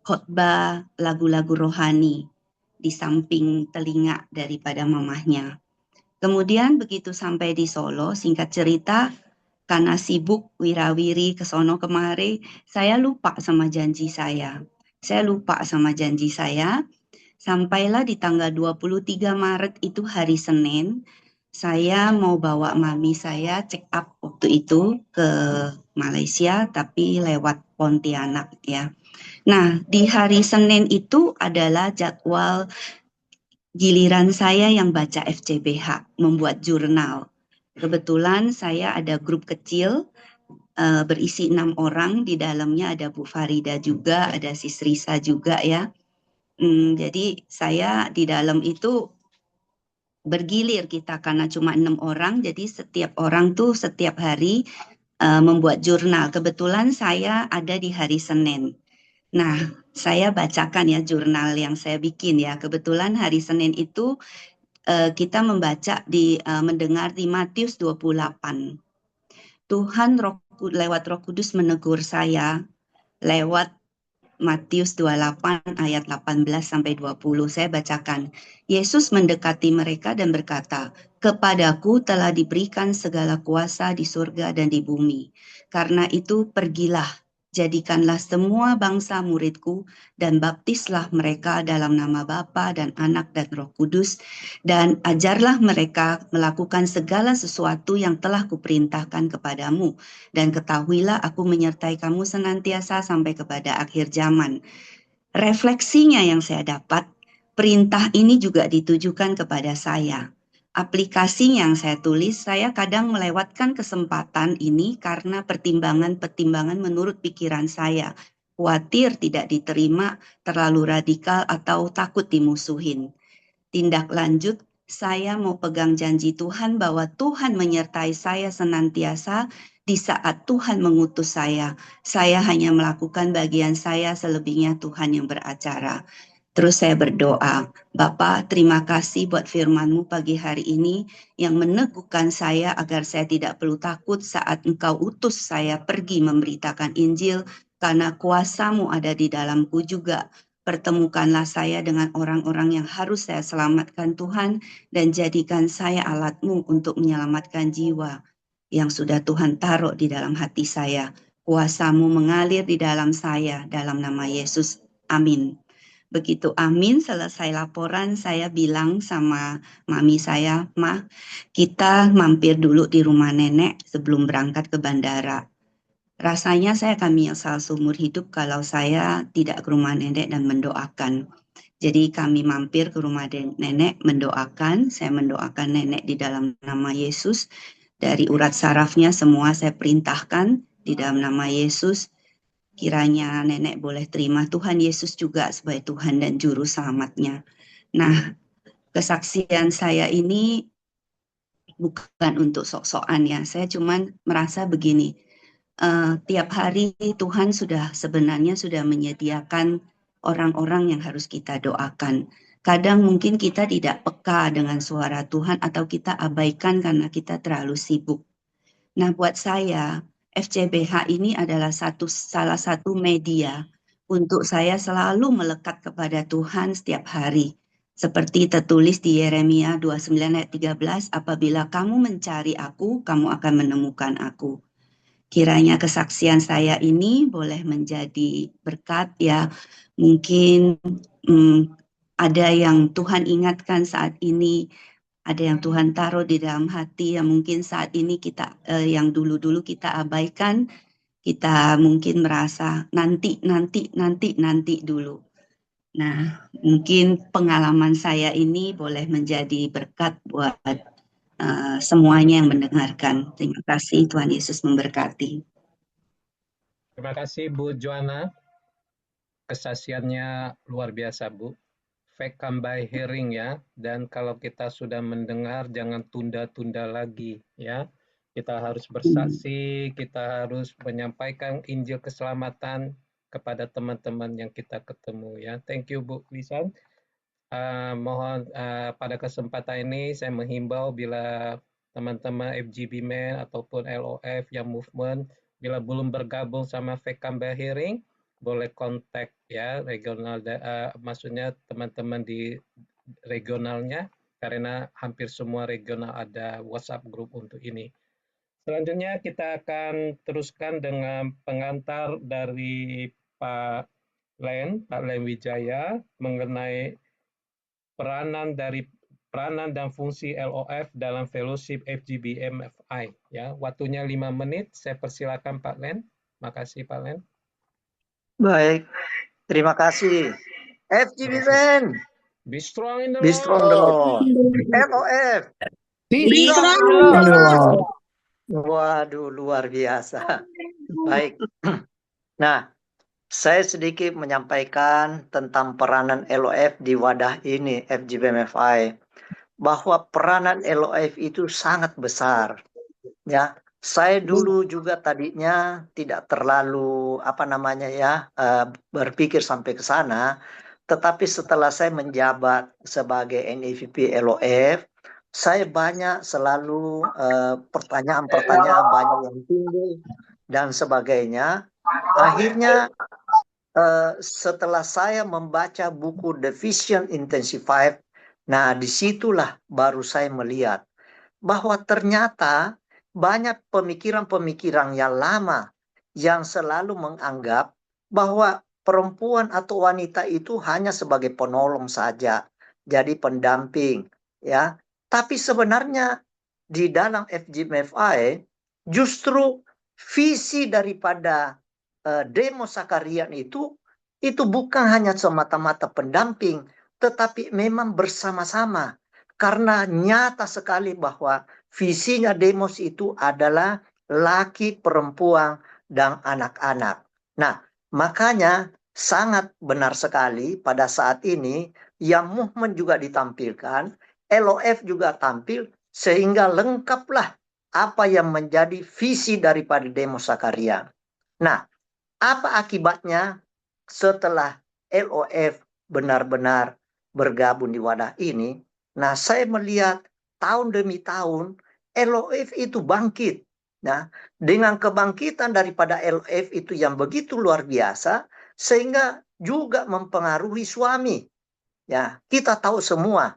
khotbah lagu-lagu rohani di samping telinga daripada mamahnya. Kemudian begitu sampai di Solo, singkat cerita, karena sibuk wirawiri ke sono kemari, saya lupa sama janji saya. Sampailah di tanggal 23 Maret itu hari Senin, saya mau bawa mami saya check up waktu itu ke Malaysia, tapi lewat Pontianak ya. Nah, di hari Senin itu adalah jadwal giliran saya yang baca FCBH, membuat jurnal. Kebetulan saya ada grup kecil berisi 6 orang, di dalamnya ada Bu Farida juga, ada Sis Risa juga ya. Jadi saya di dalam itu bergilir kita karena cuma 6 orang, jadi setiap orang tuh setiap hari membuat jurnal. Kebetulan saya ada di hari Senin. Nah, saya bacakan ya jurnal yang saya bikin ya. Kebetulan hari Senin itu kita mendengar di Matius 28. Tuhan lewat Roh Kudus menegur saya lewat Matius 28 ayat 18 sampai 20. Saya bacakan. Yesus mendekati mereka dan berkata, "Kepadaku telah diberikan segala kuasa di surga dan di bumi. Karena itu pergilah, jadikanlah semua bangsa muridku dan baptislah mereka dalam nama Bapa dan Anak dan Roh Kudus, dan ajarlah mereka melakukan segala sesuatu yang telah kuperintahkan kepadamu, dan ketahuilah aku menyertai kamu senantiasa sampai kepada akhir zaman." Refleksinya yang saya dapat, perintah ini juga ditujukan kepada saya. Aplikasi yang saya tulis, saya kadang melewatkan kesempatan ini karena pertimbangan-pertimbangan menurut pikiran saya. Khawatir tidak diterima, terlalu radikal, atau takut dimusuhin. Tindak lanjut, saya mau pegang janji Tuhan bahwa Tuhan menyertai saya senantiasa di saat Tuhan mengutus saya. Saya hanya melakukan bagian saya, selebihnya Tuhan yang beracara. Terus saya berdoa, Bapa, terima kasih buat firman-Mu pagi hari ini yang meneguhkan saya agar saya tidak perlu takut saat Engkau utus saya pergi memberitakan Injil, karena kuasa-Mu ada di dalamku juga. Pertemukanlah saya dengan orang-orang yang harus saya selamatkan Tuhan, dan jadikan saya alat-Mu untuk menyelamatkan jiwa yang sudah Tuhan taruh di dalam hati saya. Kuasa-Mu mengalir di dalam saya, dalam nama Yesus. Amin. Begitu amin selesai laporan, saya bilang sama mami saya, "Ma, kita mampir dulu di rumah nenek sebelum berangkat ke bandara. Rasanya saya akan menyesal seumur hidup kalau saya tidak ke rumah nenek dan mendoakan." Jadi kami mampir ke rumah nenek mendoakan, saya mendoakan nenek di dalam nama Yesus. Dari urat sarafnya semua saya perintahkan di dalam nama Yesus. Kiranya nenek boleh terima Tuhan Yesus juga sebagai Tuhan dan Juru Selamatnya. Nah, kesaksian saya ini bukan untuk sok-sokan ya. Saya cuman merasa begini, tiap hari Tuhan sebenarnya sudah menyediakan orang-orang yang harus kita doakan. Kadang mungkin kita tidak peka dengan suara Tuhan atau kita abaikan karena kita terlalu sibuk. Nah, buat saya, FCBH ini adalah salah satu media untuk saya selalu melekat kepada Tuhan setiap hari. Seperti tertulis di Yeremia 29 ayat 13, apabila kamu mencari aku, kamu akan menemukan aku. Kiranya kesaksian saya ini boleh menjadi berkat ya. Mungkin ada yang Tuhan ingatkan saat ini, ada yang Tuhan taruh di dalam hati yang mungkin saat ini kita yang dulu-dulu kita abaikan, kita mungkin merasa nanti dulu. Nah, mungkin pengalaman saya ini boleh menjadi berkat buat semuanya yang mendengarkan. Terima kasih, Tuhan Yesus memberkati. Terima kasih Bu Joanna. Kesaksiannya luar biasa, Bu. Fact come by hearing ya. Dan kalau kita sudah mendengar, jangan tunda-tunda lagi ya. Kita harus bersaksi, kita harus menyampaikan Injil keselamatan kepada teman-teman yang kita ketemu ya. Thank you Bu Lisan. Mohon pada kesempatan ini saya menghimbau bila teman-teman FGB Men ataupun LOF yang movement bila belum bergabung sama Fact come by hearing, boleh kontak ya regional, maksudnya teman-teman di regionalnya, karena hampir semua regional ada WhatsApp group untuk ini. Selanjutnya kita akan teruskan dengan pengantar dari Pak Len Wijaya mengenai peranan dan fungsi LOF dalam fellowship FGB MFI ya. Waktunya 5 menit, saya persilakan Pak Len. Makasih Pak Len. Baik, terima kasih. FGB Men, Be strong in the be strong the Lord. Lord. LOF, Be strong strong, Lord. Waduh, luar biasa. Baik. Nah, saya sedikit menyampaikan tentang peranan LOF di wadah ini, FGB MFI. Bahwa peranan LOF itu sangat besar. Ya, saya dulu juga tadinya tidak terlalu berpikir sampai ke sana, tetapi setelah saya menjabat sebagai NEVP LOF, saya banyak selalu pertanyaan-pertanyaan banyak yang timbul dan sebagainya. Akhirnya setelah saya membaca buku The Vision Intensified, nah disitulah baru saya melihat bahwa ternyata banyak pemikiran-pemikiran yang lama yang selalu menganggap bahwa perempuan atau wanita itu hanya sebagai penolong saja, jadi pendamping, ya. Tapi sebenarnya di dalam FGMFI justru visi daripada Demos Sakarian itu itu bukan hanya semata-mata pendamping, tetapi memang bersama-sama. Karena nyata sekali bahwa visinya Demos itu adalah laki, perempuan, dan anak-anak. Nah, makanya sangat benar sekali pada saat ini yang movement juga ditampilkan, LOF juga tampil, sehingga lengkaplah apa yang menjadi visi daripada Demos Sakarya. Nah, apa akibatnya setelah LOF benar-benar bergabung di wadah ini? Nah, saya melihat tahun demi tahun LOF itu bangkit. Nah, dengan kebangkitan daripada LOF itu yang begitu luar biasa, sehingga juga mempengaruhi suami. Ya, kita tahu semua,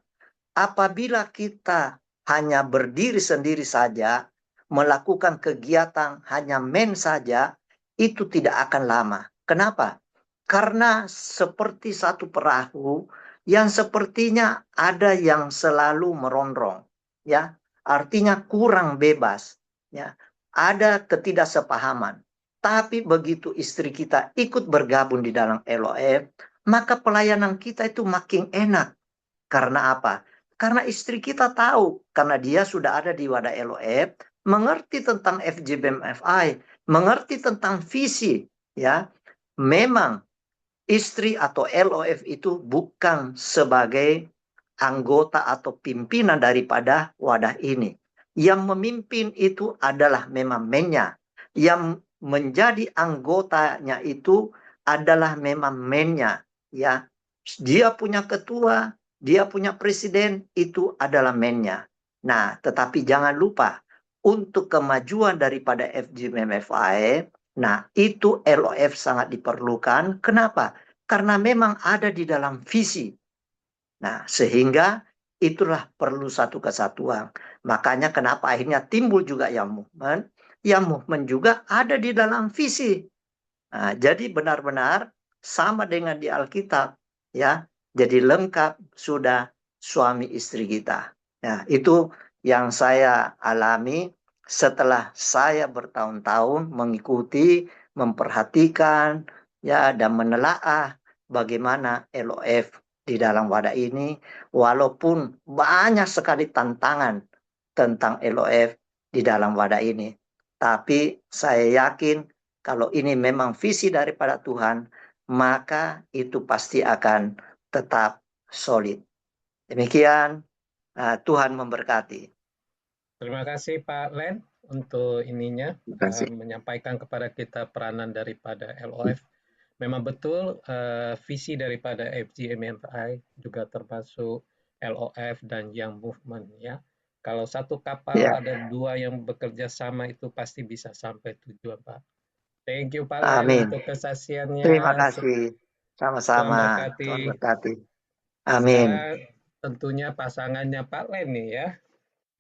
apabila kita hanya berdiri sendiri saja, melakukan kegiatan hanya men saja, itu tidak akan lama. Kenapa? Karena seperti satu perahu yang sepertinya ada yang selalu merongrong, ya, artinya kurang bebas, ya, ada ketidaksepahaman. Tapi begitu istri kita ikut bergabung di dalam LOF, maka pelayanan kita itu makin enak. Karena apa? Karena istri kita tahu, karena dia sudah ada di wadah LOF, mengerti tentang FGBMFI, mengerti tentang visi, ya. Memang istri atau LOF itu bukan sebagai anggota atau pimpinan daripada wadah ini. Yang memimpin itu adalah memang mennya. Yang menjadi anggotanya itu adalah memang mennya, ya. Dia punya ketua, dia punya presiden, itu adalah mennya. Nah, tetapi jangan lupa untuk kemajuan daripada FGMFI, nah itu LOF sangat diperlukan. Kenapa? Karena memang ada di dalam visi. Nah, sehingga itulah perlu satu kesatuan. Makanya kenapa akhirnya timbul juga yang movement juga ada di dalam visi. Nah, jadi benar-benar sama dengan di Alkitab, ya. Jadi lengkap sudah suami istri kita. Nah, itu yang saya alami setelah saya bertahun-tahun mengikuti, memperhatikan, ya, dan menelaah bagaimana LOF di dalam wadah ini, walaupun banyak sekali tantangan tentang LOF di dalam wadah ini. Tapi saya yakin kalau ini memang visi daripada Tuhan, maka itu pasti akan tetap solid. Demikian, Tuhan memberkati. Terima kasih Pak Len untuk ininya Terima kasih. menyampaikan kepada kita peranan daripada LOF. Memang betul visi daripada FGMFI juga termasuk LOF dan Young Movement, ya. Kalau satu kapal Ya. ada dua yang bekerja sama itu pasti bisa sampai tujuan, Pak. Thank you Pak Amin. Len untuk kesaksiannya. Terima kasih. Tuhan Sama-sama. berkati. Tuhan berkati. Amin. Sekarang tentunya pasangannya Pak Len nih ya,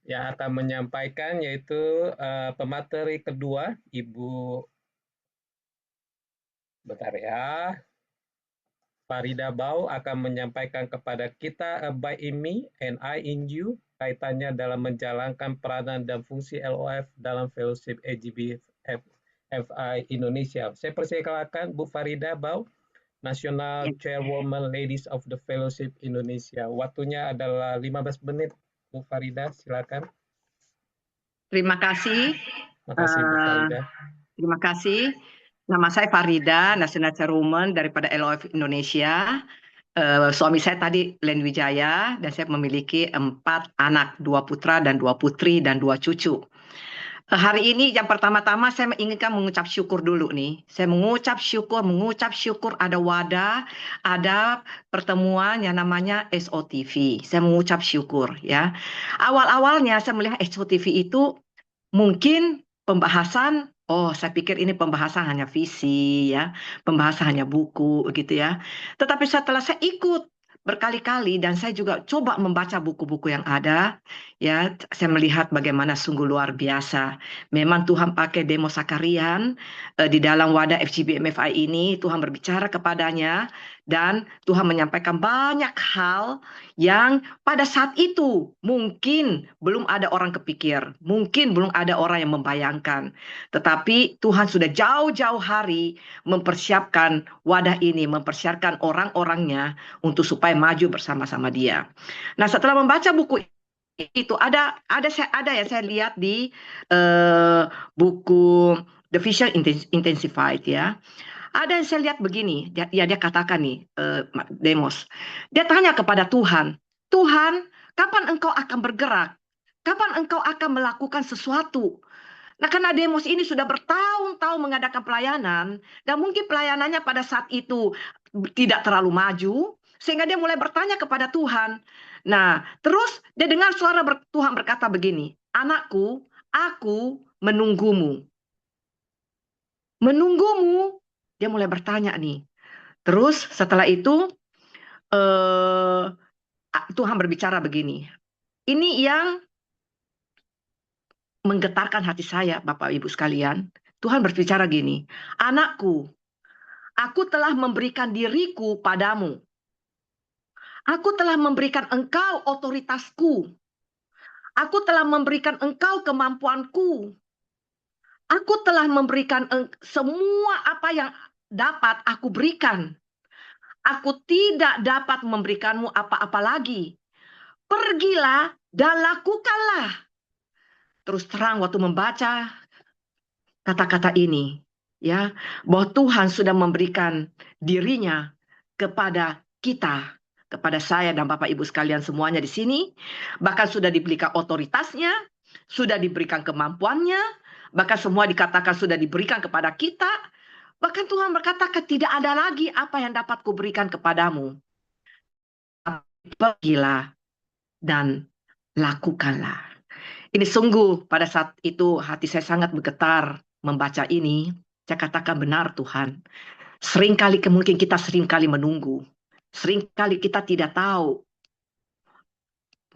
yang akan menyampaikan yaitu pemateri kedua, Ibu bentar ya, Farida Bau akan menyampaikan kepada kita Abide in Me and I in You, kaitannya dalam menjalankan peranan dan fungsi LOF dalam Fellowship FGMFI Indonesia. Saya persilakan Bu Farida Bau, National Chairwoman Ladies of the Fellowship Indonesia. Waktunya adalah 15 menit. Bu Farida, silakan. Terima kasih. Terima kasih Bu Farida. Terima kasih. Nama saya Farida, National Chairwoman daripada LOF Indonesia. Suami saya tadi Len Wijaya, dan saya memiliki 4 anak, 2 putra dan 2 putri dan 2 cucu. Hari ini yang pertama-tama saya inginkan mengucap syukur dulu nih. Saya mengucap syukur ada wadah, ada pertemuan yang namanya SOTV. Saya mengucap syukur ya. Awal-awalnya saya melihat SOTV itu mungkin pembahasan, saya pikir ini pembahasan hanya visi ya, pembahasan hanya buku gitu ya. Tetapi setelah saya ikut berkali-kali dan saya juga coba membaca buku-buku yang ada, ya, saya melihat bagaimana sungguh luar biasa. Memang Tuhan pakai Demos Sakarian di dalam wadah FGB MFI ini, Tuhan berbicara kepadanya dan Tuhan menyampaikan banyak hal yang pada saat itu mungkin belum ada orang kepikir, mungkin belum ada orang yang membayangkan. Tetapi Tuhan sudah jauh-jauh hari mempersiapkan wadah ini, mempersiapkan orang-orangnya untuk supaya maju bersama-sama dia. Nah, setelah membaca buku itu ada ya saya lihat di buku The Vision Intensified ya. Ada yang saya lihat begini, dia katakan nih, Demos. Dia tanya kepada Tuhan, Tuhan, kapan engkau akan bergerak? Kapan engkau akan melakukan sesuatu? Nah, karena Demos ini sudah bertahun-tahun mengadakan pelayanan, dan mungkin pelayanannya pada saat itu tidak terlalu maju, sehingga dia mulai bertanya kepada Tuhan. Nah, terus dia dengar suara Tuhan berkata begini, anakku, aku menunggumu. Menunggumu, dia mulai bertanya nih. Terus setelah itu, Tuhan berbicara begini, ini yang menggetarkan hati saya, Bapak Ibu sekalian. Tuhan berbicara gini, anakku, aku telah memberikan diriku padamu. Aku telah memberikan engkau otoritasku. Aku telah memberikan engkau kemampuanku. Aku telah memberikan semua apa yang dapat aku berikan. Aku tidak dapat memberikanmu apa-apa lagi. Pergilah dan lakukanlah. Terus terang waktu membaca kata-kata ini, ya, bahwa Tuhan sudah memberikan dirinya kepada kita, kepada saya dan Bapak Ibu sekalian semuanya di sini, bahkan sudah diberikan otoritasnya, sudah diberikan kemampuannya, bahkan semua dikatakan sudah diberikan kepada kita. Bahkan Tuhan berkata, tidak ada lagi apa yang dapat kuberikan kepadamu. Pergilah dan lakukanlah. Ini sungguh pada saat itu hati saya sangat bergetar membaca ini. Saya katakan benar Tuhan. Seringkali mungkin kita seringkali menunggu. Seringkali kita tidak tahu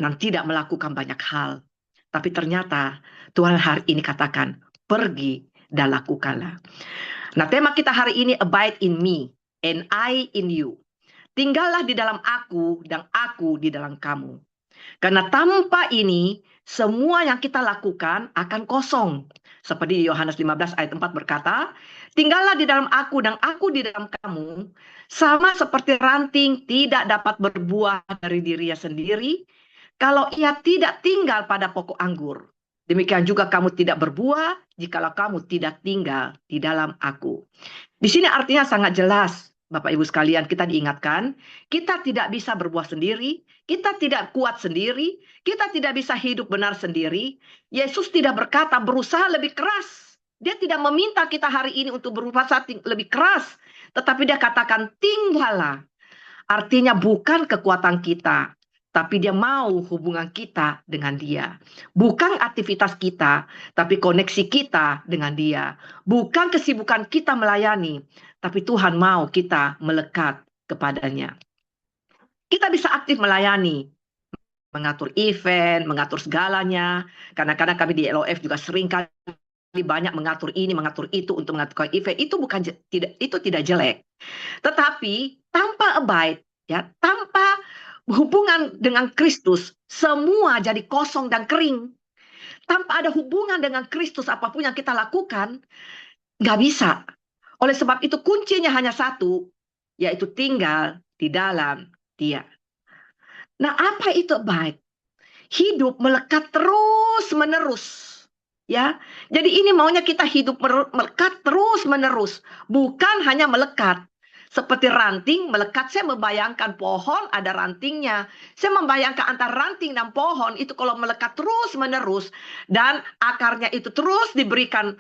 dan tidak melakukan banyak hal. Tapi ternyata Tuhan hari ini katakan, pergi dan lakukanlah. Nah, tema kita hari ini, abide in me and I in you. Tinggallah di dalam aku dan aku di dalam kamu. Karena tanpa ini, semua yang kita lakukan akan kosong. Seperti Yohanes 15 ayat 4 berkata, tinggallah di dalam aku dan aku di dalam kamu, sama seperti ranting tidak dapat berbuah dari dirinya sendiri, kalau ia tidak tinggal pada pokok anggur. Demikian juga kamu tidak berbuah, jikalau kamu tidak tinggal di dalam aku. Di sini artinya sangat jelas, Bapak Ibu sekalian, kita diingatkan, kita tidak bisa berbuah sendiri, kita tidak kuat sendiri, kita tidak bisa hidup benar sendiri. Yesus tidak berkata berusaha lebih keras. Dia tidak meminta kita hari ini untuk berusaha lebih keras, tetapi dia katakan tinggallah. Artinya bukan kekuatan kita, tapi dia mau hubungan kita dengan dia. Bukan aktivitas kita, tapi koneksi kita dengan dia. Bukan kesibukan kita melayani, tapi Tuhan mau kita melekat kepadanya. Kita bisa aktif melayani, mengatur event, mengatur segalanya. Kadang-kadang kami di LOF juga sering kali banyak mengatur ini, mengatur itu untuk mengatur event. Itu tidak jelek. Tetapi tanpa abide, ya, tanpa hubungan dengan Kristus, semua jadi kosong dan kering. Tanpa ada hubungan dengan Kristus, apapun yang kita lakukan, nggak bisa. Oleh sebab itu kuncinya hanya satu, yaitu tinggal di dalam Dia. Nah, apa itu abide? Hidup melekat terus-menerus. Ya, jadi ini maunya kita hidup melekat terus-menerus, bukan hanya melekat. Seperti ranting melekat, saya membayangkan pohon ada rantingnya. Saya membayangkan antara ranting dan pohon itu kalau melekat terus-menerus dan akarnya itu terus diberikan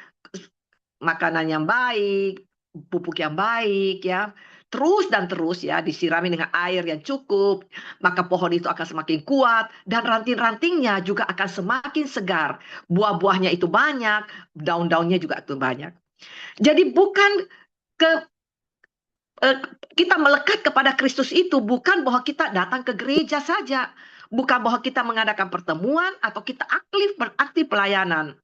makanan yang baik, pupuk yang baik, ya. Terus dan terus, ya, disirami dengan air yang cukup, maka pohon itu akan semakin kuat dan ranting-rantingnya juga akan semakin segar. Buah-buahnya itu banyak, daun-daunnya juga itu banyak. Jadi bukan kita melekat kepada Kristus itu bukan bahwa kita datang ke gereja saja, bukan bahwa kita mengadakan pertemuan atau kita aktif pelayanan,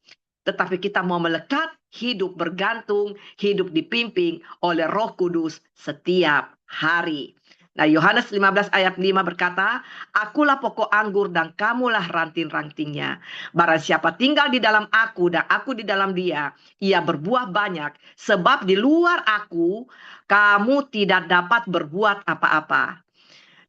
tetapi kita mau melekat, hidup bergantung, hidup dipimpin oleh Roh Kudus setiap hari. Nah, Yohanes 15 ayat 5 berkata, "Akulah pokok anggur dan kamulah ranting-rantingnya. Barang siapa tinggal di dalam aku dan aku di dalam dia, ia berbuah banyak. Sebab di luar aku, kamu tidak dapat berbuat apa-apa."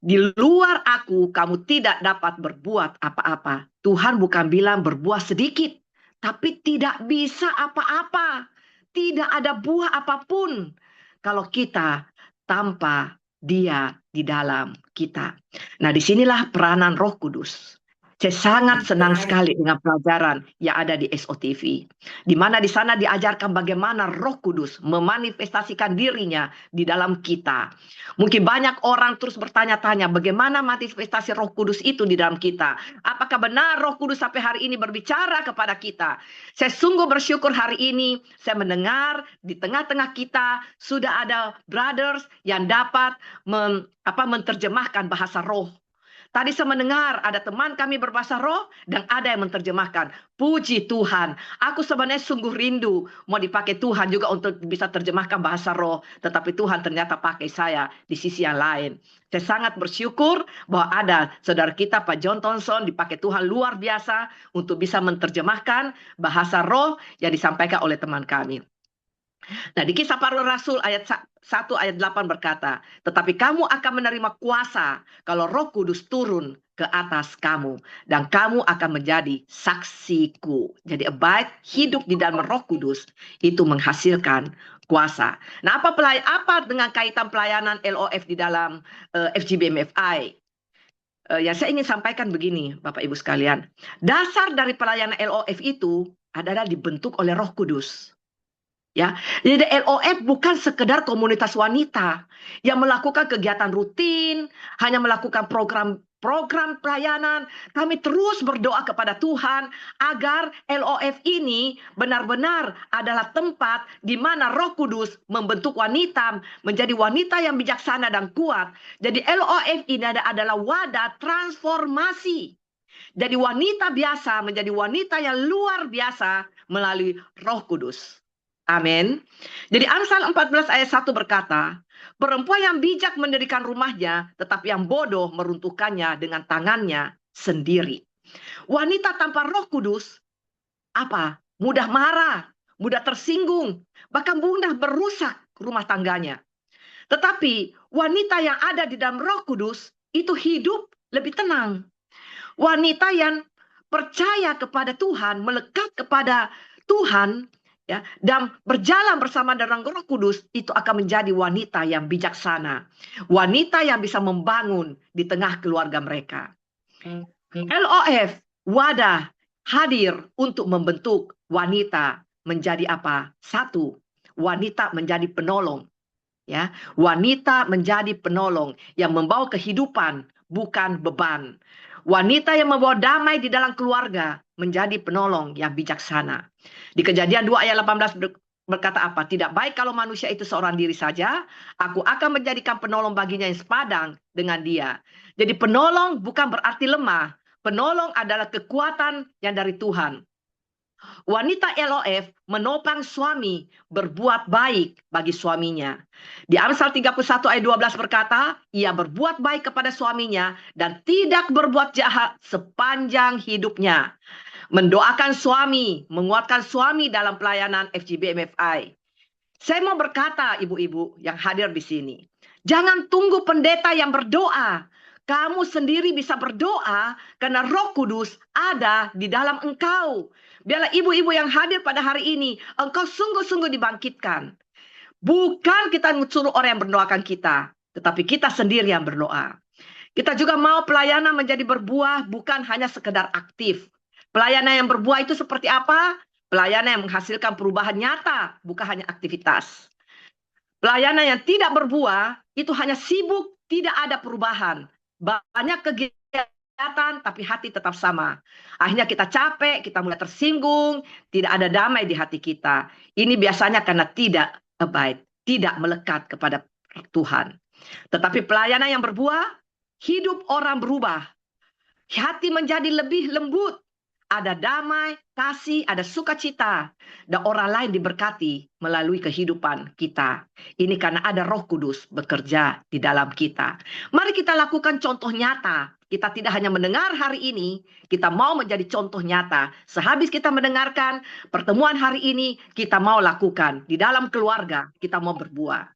Di luar aku, kamu tidak dapat berbuat apa-apa. Tuhan bukan bilang berbuah sedikit, tapi tidak bisa apa-apa. Tidak ada buah apapun kalau kita tanpa Dia di dalam kita. Nah, disinilah peranan Roh Kudus. Saya sangat senang sekali dengan pelajaran yang ada di SOTV, di mana di sana diajarkan bagaimana Roh Kudus memanifestasikan dirinya di dalam kita. Mungkin banyak orang terus bertanya-tanya bagaimana manifestasi Roh Kudus itu di dalam kita. Apakah benar Roh Kudus sampai hari ini berbicara kepada kita? Saya sungguh bersyukur hari ini saya mendengar di tengah-tengah kita sudah ada brothers yang dapat menerjemahkan bahasa roh. Tadi saya mendengar ada teman kami berbahasa roh dan ada yang menerjemahkan. Puji Tuhan, aku sebenarnya sungguh rindu mau dipakai Tuhan juga untuk bisa terjemahkan bahasa roh. Tetapi Tuhan ternyata pakai saya di sisi yang lain. Saya sangat bersyukur bahwa ada saudara kita Pak John Thompson dipakai Tuhan luar biasa untuk bisa menerjemahkan bahasa roh yang disampaikan oleh teman kami. Nah, di Kisah Para Rasul ayat 1 ayat 8 berkata, "Tetapi kamu akan menerima kuasa kalau Roh Kudus turun ke atas kamu dan kamu akan menjadi saksiku." Jadi abide, hidup di dalam Roh Kudus itu menghasilkan kuasa. Nah, apa dengan kaitan pelayanan LOF di dalam FGB MFI? Yang saya ingin sampaikan begini, Bapak Ibu sekalian. Dasar dari pelayanan LOF itu adalah dibentuk oleh Roh Kudus. Ya, jadi LOF bukan sekedar komunitas wanita yang melakukan kegiatan rutin, hanya melakukan program pelayanan. Kami terus berdoa kepada Tuhan agar LOF ini benar-benar adalah tempat di mana Roh Kudus membentuk wanita menjadi wanita yang bijaksana dan kuat. Jadi LOF ini adalah wadah transformasi. Jadi wanita biasa menjadi wanita yang luar biasa melalui Roh Kudus. Amin. Jadi Amsal 14 ayat 1 berkata, "Perempuan yang bijak mendirikan rumahnya, tetapi yang bodoh meruntuhkannya dengan tangannya sendiri." Wanita tanpa Roh Kudus, mudah marah, mudah tersinggung, bahkan mudah merusak rumah tangganya. Tetapi wanita yang ada di dalam Roh Kudus, itu hidup lebih tenang. Wanita yang percaya kepada Tuhan, melekat kepada Tuhan, ya, dan berjalan bersama dengan Roh Kudus, itu akan menjadi wanita yang bijaksana, wanita yang bisa membangun di tengah keluarga mereka. LOF wadah hadir untuk membentuk wanita menjadi satu, wanita menjadi penolong, ya, wanita menjadi penolong yang membawa kehidupan bukan beban. Wanita yang membawa damai di dalam keluarga menjadi penolong yang bijaksana. Di Kejadian 2 ayat 18 berkata apa? "Tidak baik kalau manusia itu seorang diri saja. Aku akan menjadikan penolong baginya yang sepadang dengan dia." Jadi penolong bukan berarti lemah. Penolong adalah kekuatan yang dari Tuhan. Wanita LOF menopang suami berbuat baik bagi suaminya. Di Amsal 31 ayat 12 berkata, "Ia berbuat baik kepada suaminya dan tidak berbuat jahat sepanjang hidupnya." Mendoakan suami, menguatkan suami dalam pelayanan FGB MFI. Saya mau berkata, ibu-ibu yang hadir di sini, jangan tunggu pendeta yang berdoa. Kamu sendiri bisa berdoa karena Roh Kudus ada di dalam engkau. Biarlah ibu-ibu yang hadir pada hari ini, engkau sungguh-sungguh dibangkitkan. Bukan kita suruh orang yang berdoakan kita, tetapi kita sendiri yang berdoa. Kita juga mau pelayanan menjadi berbuah, bukan hanya sekedar aktif. Pelayanan yang berbuah itu seperti apa? Pelayanan yang menghasilkan perubahan nyata, bukan hanya aktivitas. Pelayanan yang tidak berbuah, itu hanya sibuk, tidak ada perubahan. Banyak kegiatan, tapi hati tetap sama. Akhirnya kita capek, kita mulai tersinggung, tidak ada damai di hati kita. Ini biasanya karena tidak abide, tidak melekat kepada Tuhan. Tetapi pelayanan yang berbuah, hidup orang berubah. Hati menjadi lebih lembut. Ada damai, kasih, ada sukacita. Dan orang lain diberkati melalui kehidupan kita. Ini karena ada Roh Kudus bekerja di dalam kita. Mari kita lakukan contoh nyata. Kita tidak hanya mendengar hari ini, kita mau menjadi contoh nyata. Sehabis kita mendengarkan pertemuan hari ini, kita mau lakukan. Di dalam keluarga, kita mau berbuah.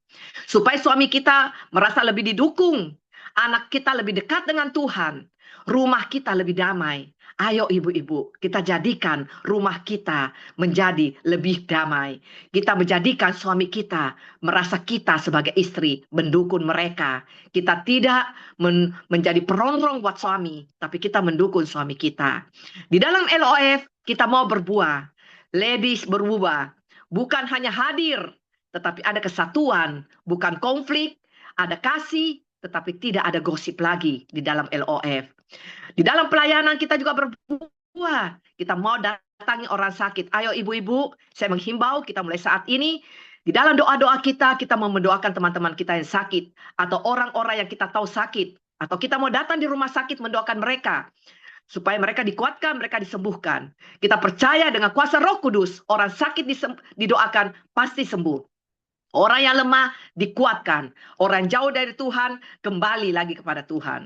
Supaya suami kita merasa lebih didukung. Anak kita lebih dekat dengan Tuhan. Rumah kita lebih damai. Ayo ibu-ibu, kita jadikan rumah kita menjadi lebih damai. Kita menjadikan suami kita merasa kita sebagai istri mendukung mereka. Kita tidak menjadi perongrong buat suami, tapi kita mendukung suami kita. Di dalam LOF kita mau berbuah. Ladies berubah. Bukan hanya hadir, tetapi ada kesatuan. Bukan konflik, ada kasih, tetapi tidak ada gosip lagi di dalam LOF. Di dalam pelayanan kita juga berbuah. Kita mau datangi orang sakit. Ayo ibu-ibu, saya menghimbau kita mulai saat ini. Di dalam doa-doa kita mau mendoakan teman-teman kita yang sakit. Atau orang-orang yang kita tahu sakit. Atau kita mau datang di rumah sakit mendoakan mereka. Supaya mereka dikuatkan, mereka disembuhkan. Kita percaya dengan kuasa Roh Kudus. Orang sakit didoakan pasti sembuh. Orang yang lemah dikuatkan. Orang jauh dari Tuhan kembali lagi kepada Tuhan.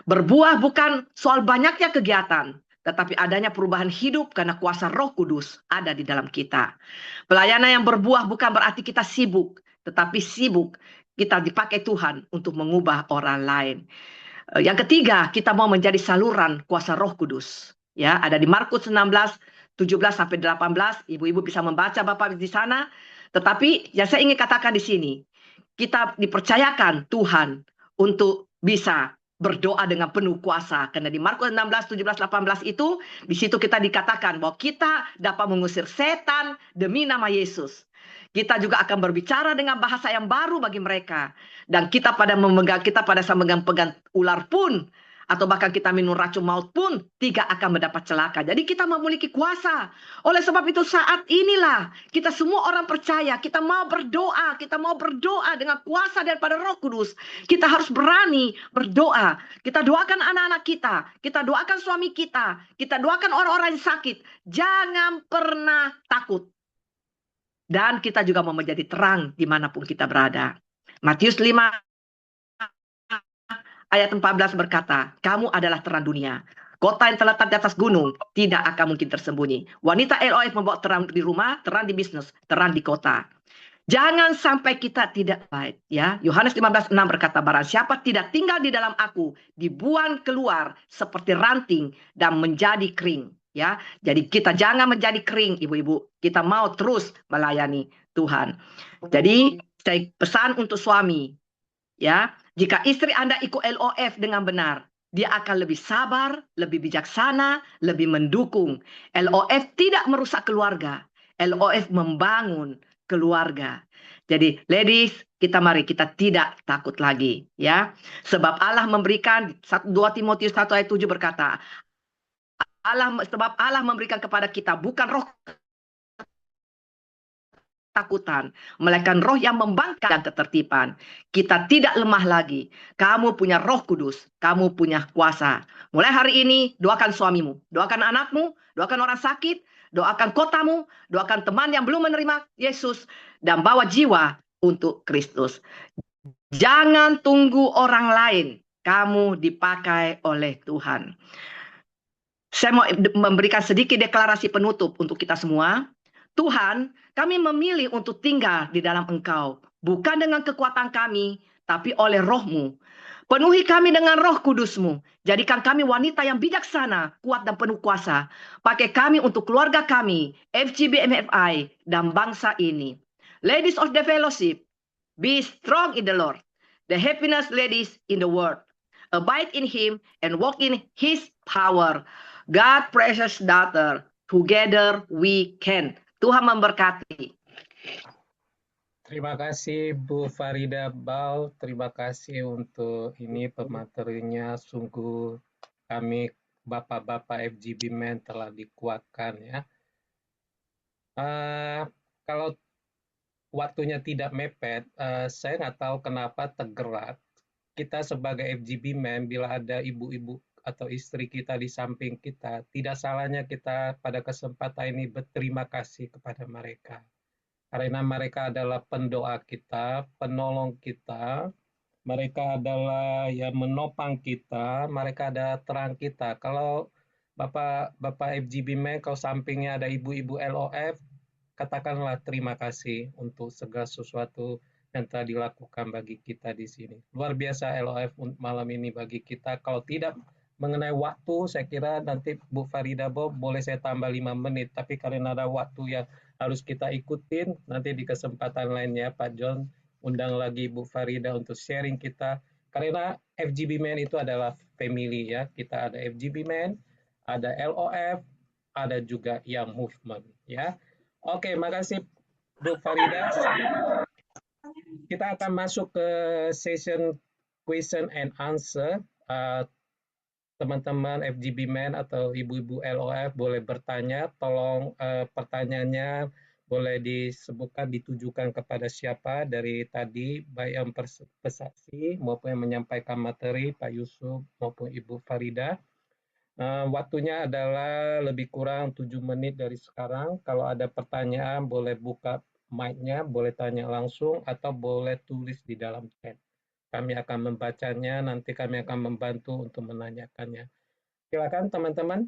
Berbuah bukan soal banyaknya kegiatan, tetapi adanya perubahan hidup karena kuasa Roh Kudus ada di dalam kita. Pelayanan yang berbuah bukan berarti kita sibuk, tetapi sibuk kita dipakai Tuhan untuk mengubah orang lain. Yang ketiga, kita mau menjadi saluran kuasa Roh Kudus. Ya, ada di Markus 16, 17 sampai 18. Ibu-ibu bisa membaca Bapak di sana. Tetapi yang saya ingin katakan di sini, kita dipercayakan Tuhan untuk bisa berdoa dengan penuh kuasa. Karena di Markus 16, 17, 18 itu, di situ kita dikatakan bahwa kita dapat mengusir setan demi nama Yesus. Kita juga akan berbicara dengan bahasa yang baru bagi mereka. Dan kita pada memegang ular pun, atau bahkan kita minum racun maut pun, tidak akan mendapat celaka. Jadi kita memiliki kuasa. Oleh sebab itu saat inilah kita semua orang percaya, kita mau berdoa dengan kuasa daripada Roh Kudus. Kita harus berani berdoa. Kita doakan anak-anak kita doakan suami kita doakan orang-orang yang sakit. Jangan pernah takut. Dan kita juga mau menjadi terang dimanapun kita berada. Matius 5 ayat 14 berkata, kamu adalah terang dunia. Kota yang terletak di atas gunung tidak akan mungkin tersembunyi. Wanita LOF membawa terang di rumah, terang di bisnis, terang di kota. Jangan sampai kita tidak baik, ya. Yohanes 15:6 berkata, barang siapa tidak tinggal di dalam aku, dibuang keluar seperti ranting dan menjadi kering, ya. Jadi kita jangan menjadi kering, ibu-ibu. Kita mau terus melayani Tuhan. Jadi saya pesan untuk suami, ya. Jika istri Anda ikut LOF dengan benar, dia akan lebih sabar, lebih bijaksana, lebih mendukung. LOF tidak merusak keluarga. LOF membangun keluarga. Jadi ladies, mari kita tidak takut lagi, ya. Sebab Allah memberikan, 2 Timotius 1 ayat 7 berkata, sebab Allah memberikan kepada kita bukan roh ketakutan, melainkan roh yang membangkang dan ketertiban. Kita tidak lemah lagi. Kamu punya Roh Kudus, kamu punya kuasa. Mulai hari ini, doakan suamimu, doakan anakmu, doakan orang sakit, doakan kotamu, doakan teman yang belum menerima Yesus, dan bawa jiwa untuk Kristus. Jangan tunggu orang lain, kamu dipakai oleh Tuhan. Saya mau memberikan sedikit deklarasi penutup untuk kita semua. Tuhan, kami memilih untuk tinggal di dalam Engkau, bukan dengan kekuatan kami, tapi oleh Roh-Mu. Penuhi kami dengan Roh Kudus-Mu. Jadikan kami wanita yang bijaksana, kuat dan penuh kuasa. Pakai kami untuk keluarga kami, FGB MFI, dan bangsa ini. Ladies of the fellowship, be strong in the Lord. The happiness ladies in the world. Abide in Him and walk in His power. God precious daughter, together we can. Tuhan memberkati. Terima kasih Bu Farida Bal, terima kasih untuk ini pematerinya, sungguh kami Bapak-Bapak FGB Men telah dikuatkan, ya. Kalau waktunya tidak mepet, saya nggak tahu kenapa tergerak. Kita sebagai FGB Men, bila ada ibu-ibu atau istri kita di samping kita, tidak salahnya kita pada kesempatan ini berterima kasih kepada mereka. Karena mereka adalah pendoa kita, penolong kita, mereka adalah yang menopang kita, mereka adalah terang kita. Kalau Bapak FGB Men, kalau sampingnya ada ibu-ibu LOF, katakanlah terima kasih untuk segala sesuatu yang telah dilakukan bagi kita di sini. Luar biasa LOF malam ini bagi kita. Kalau tidak mengenai waktu, saya kira nanti Bu Farida boleh saya tambah 5 menit, tapi karena ada waktu yang harus kita ikutin, nanti di kesempatan lainnya Pak John undang lagi Bu Farida untuk sharing kita. Karena FGB Men itu adalah family ya. Kita ada FGB Men, ada LOF, ada juga Young Movement ya. Oke, makasih Bu Farida. Kita akan masuk ke session question and answer. Teman-teman FGB Men atau ibu-ibu LOF boleh bertanya. Tolong pertanyaannya boleh disebutkan, ditujukan kepada siapa dari tadi, baik yang pesaksi maupun yang menyampaikan materi, Pak Yusuf maupun Ibu Farida. Waktunya adalah lebih kurang 7 menit dari sekarang. Kalau ada pertanyaan boleh buka mic-nya, boleh tanya langsung atau boleh tulis di dalam chat. Kami akan membacanya, nanti kami akan membantu untuk menanyakannya. Silakan teman-teman.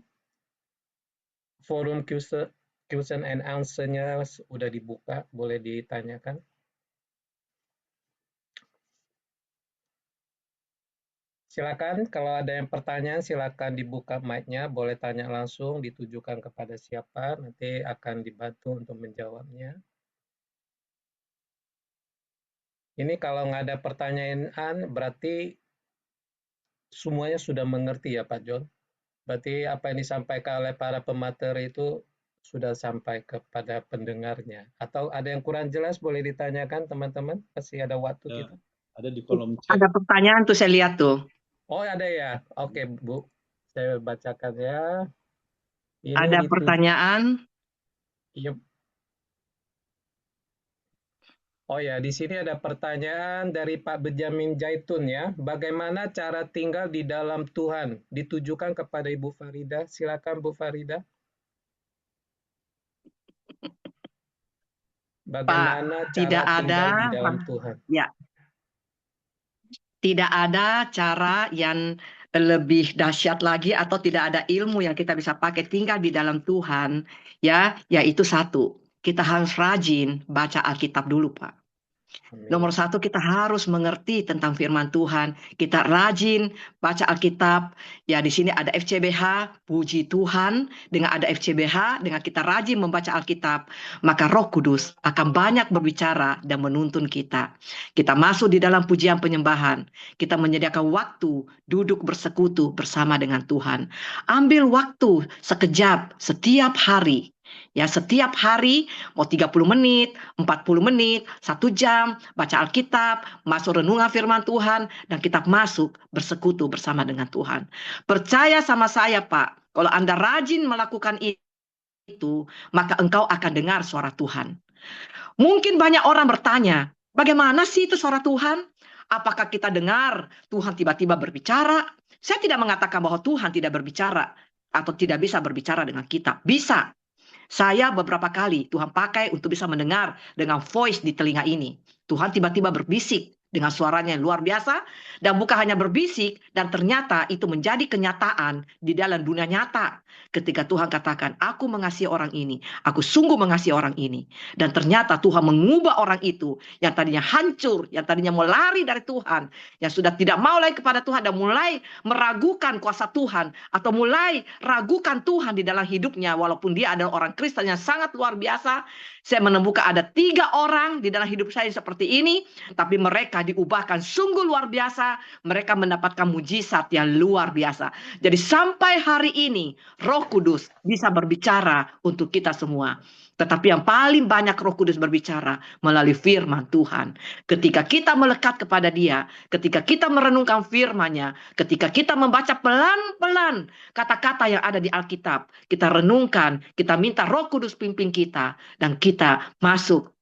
Forum question and answer-nya sudah dibuka, boleh ditanyakan. Silakan, kalau ada yang pertanyaan, silakan dibuka mic-nya, boleh tanya langsung, ditujukan kepada siapa, nanti akan dibantu untuk menjawabnya. Ini kalau nggak ada pertanyaan, berarti semuanya sudah mengerti ya Pak John? Berarti apa yang disampaikan oleh para pemateri itu sudah sampai kepada pendengarnya. Atau ada yang kurang jelas boleh ditanyakan teman-teman, masih ada waktu kita. Ada di kolom chat. Ada pertanyaan tuh saya lihat tuh. Oh ada ya, oke Bu, saya bacakan ya. Ini Ada pertanyaan. Iya. Oh ya, di sini ada pertanyaan dari Pak Benjamin Jaitun ya. Bagaimana cara tinggal di dalam Tuhan? Ditujukan kepada Ibu Farida. Silakan Bu Farida. Bagaimana cara tidak tinggal ada, di dalam Tuhan? Ya, tidak ada cara yang lebih dahsyat lagi atau tidak ada ilmu yang kita bisa pakai tinggal di dalam Tuhan, ya, yaitu satu, kita harus rajin baca Alkitab dulu, Pak. Amin. Nomor satu, kita harus mengerti tentang firman Tuhan. Kita rajin baca Alkitab. Ya, di sini ada FCBH, puji Tuhan. Dengan ada FCBH, dengan kita rajin membaca Alkitab, maka Roh Kudus akan banyak berbicara dan menuntun kita. Kita masuk di dalam pujian penyembahan. Kita menyediakan waktu duduk bersekutu bersama dengan Tuhan. Ambil waktu sekejap setiap hari. Ya, setiap hari mau 30 menit, 40 menit, 1 jam, baca Alkitab, masuk renungan firman Tuhan, dan kita masuk bersekutu bersama dengan Tuhan. Percaya sama saya, Pak, kalau Anda rajin melakukan itu, maka engkau akan dengar suara Tuhan. Mungkin banyak orang bertanya, bagaimana sih itu suara Tuhan? Apakah kita dengar Tuhan tiba-tiba berbicara? Saya tidak mengatakan bahwa Tuhan tidak berbicara atau tidak bisa berbicara dengan kita. Bisa. Saya beberapa kali Tuhan pakai untuk bisa mendengar dengan voice di telinga ini. Tuhan tiba-tiba berbisik dengan suaranya yang luar biasa. Dan bukan hanya berbisik, dan ternyata itu menjadi kenyataan di dalam dunia nyata. Ketika Tuhan katakan, aku mengasihi orang ini, aku sungguh mengasihi orang ini. Dan ternyata Tuhan mengubah orang itu yang tadinya hancur, yang tadinya mau lari dari Tuhan, yang sudah tidak mau lagi kepada Tuhan dan mulai meragukan kuasa Tuhan, atau mulai ragukan Tuhan di dalam hidupnya, walaupun dia adalah orang Kristen yang sangat luar biasa. Saya menemukan ada 3 orang di dalam hidup saya seperti ini, tapi mereka diubahkan sungguh luar biasa. Mereka mendapatkan mujizat yang luar biasa. Jadi sampai hari ini Roh Kudus bisa berbicara untuk kita semua. Tetapi yang paling banyak Roh Kudus berbicara melalui firman Tuhan. Ketika kita melekat kepada Dia, ketika kita merenungkan firman-Nya, ketika kita membaca pelan-pelan kata-kata yang ada di Alkitab, kita renungkan, kita minta Roh Kudus pimpin kita, dan kita masuk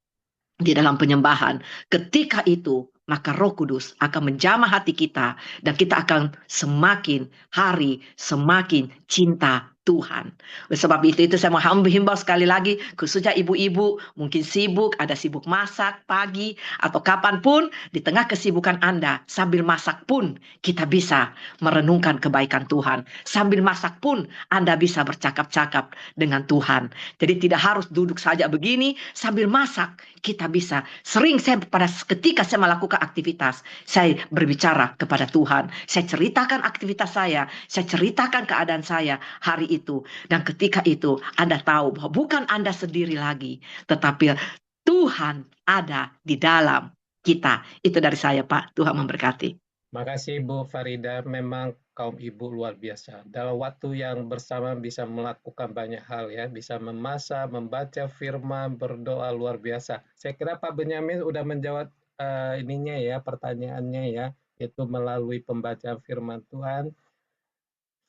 di dalam penyembahan. Ketika itu, maka Roh Kudus akan menjamah hati kita dan kita akan semakin hari semakin cinta Tuhan. Oleh sebab itu saya mau himbau sekali lagi, khususnya ibu-ibu, mungkin sibuk, ada sibuk masak pagi atau kapanpun, di tengah kesibukan Anda, sambil masak pun kita bisa merenungkan kebaikan Tuhan. Sambil masak pun Anda bisa bercakap-cakap dengan Tuhan. Jadi tidak harus duduk saja begini, sambil masak kita bisa. Sering ketika saya melakukan aktivitas, saya berbicara kepada Tuhan. Saya ceritakan aktivitas saya ceritakan keadaan saya hari itu. Dan ketika itu Anda tahu bahwa bukan Anda sendiri lagi, tetapi Tuhan ada di dalam kita. Itu dari saya, Pak. Tuhan memberkati. Makasih Bu Farida, memang kaum ibu luar biasa. Dalam waktu yang bersama bisa melakukan banyak hal ya, bisa memasak, membaca firman, berdoa luar biasa. Saya kira Pak Benyamin udah menjawab ininya ya, pertanyaannya ya, yaitu melalui pembacaan firman Tuhan,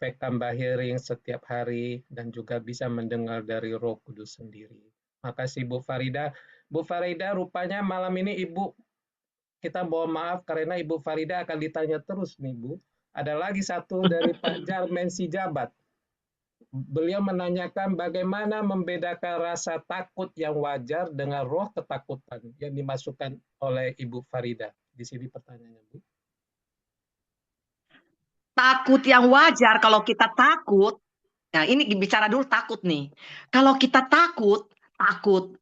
Pekam Bahiring setiap hari, dan juga bisa mendengar dari Roh Kudus sendiri. Makasih Bu Farida. Bu Farida, rupanya malam ini Ibu, kita mohon maaf karena Ibu Farida akan ditanya terus nih Bu. Ada lagi satu dari Pak Jarmen Sijabat. Beliau menanyakan bagaimana membedakan rasa takut yang wajar dengan roh ketakutan yang dimasukkan oleh Ibu Farida. Di sini pertanyaannya Bu. Takut yang wajar kalau kita takut. Nah, ini bicara dulu takut nih. Kalau kita takut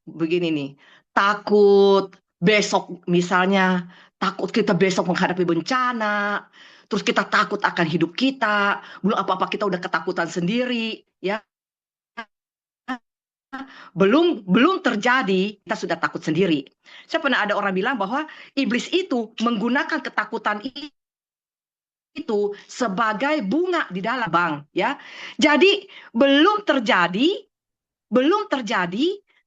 begini nih. Takut besok misalnya, takut kita besok menghadapi bencana, terus kita takut akan hidup kita, belum apa-apa kita udah ketakutan sendiri, ya. Belum terjadi, kita sudah takut sendiri. Saya pernah ada orang bilang bahwa iblis itu menggunakan ketakutan itu sebagai bunga di dalam bank, ya. Jadi belum terjadi,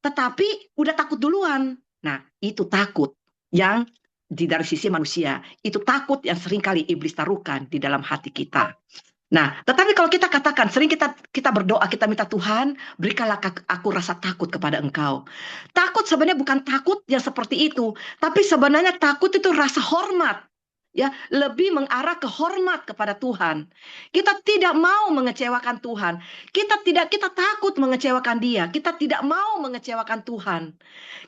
tetapi udah takut duluan. Nah, itu takut yang dari sisi manusia. Itu takut yang seringkali iblis taruhkan di dalam hati kita. Nah, tetapi kalau kita katakan, sering kita berdoa, kita minta Tuhan, berikanlah aku rasa takut kepada Engkau. Takut sebenarnya bukan takut yang seperti itu, tapi sebenarnya takut itu rasa hormat. Ya, lebih mengarah ke hormat kepada Tuhan. Kita tidak mau mengecewakan Tuhan. Kita takut mengecewakan Dia. Kita tidak mau mengecewakan Tuhan.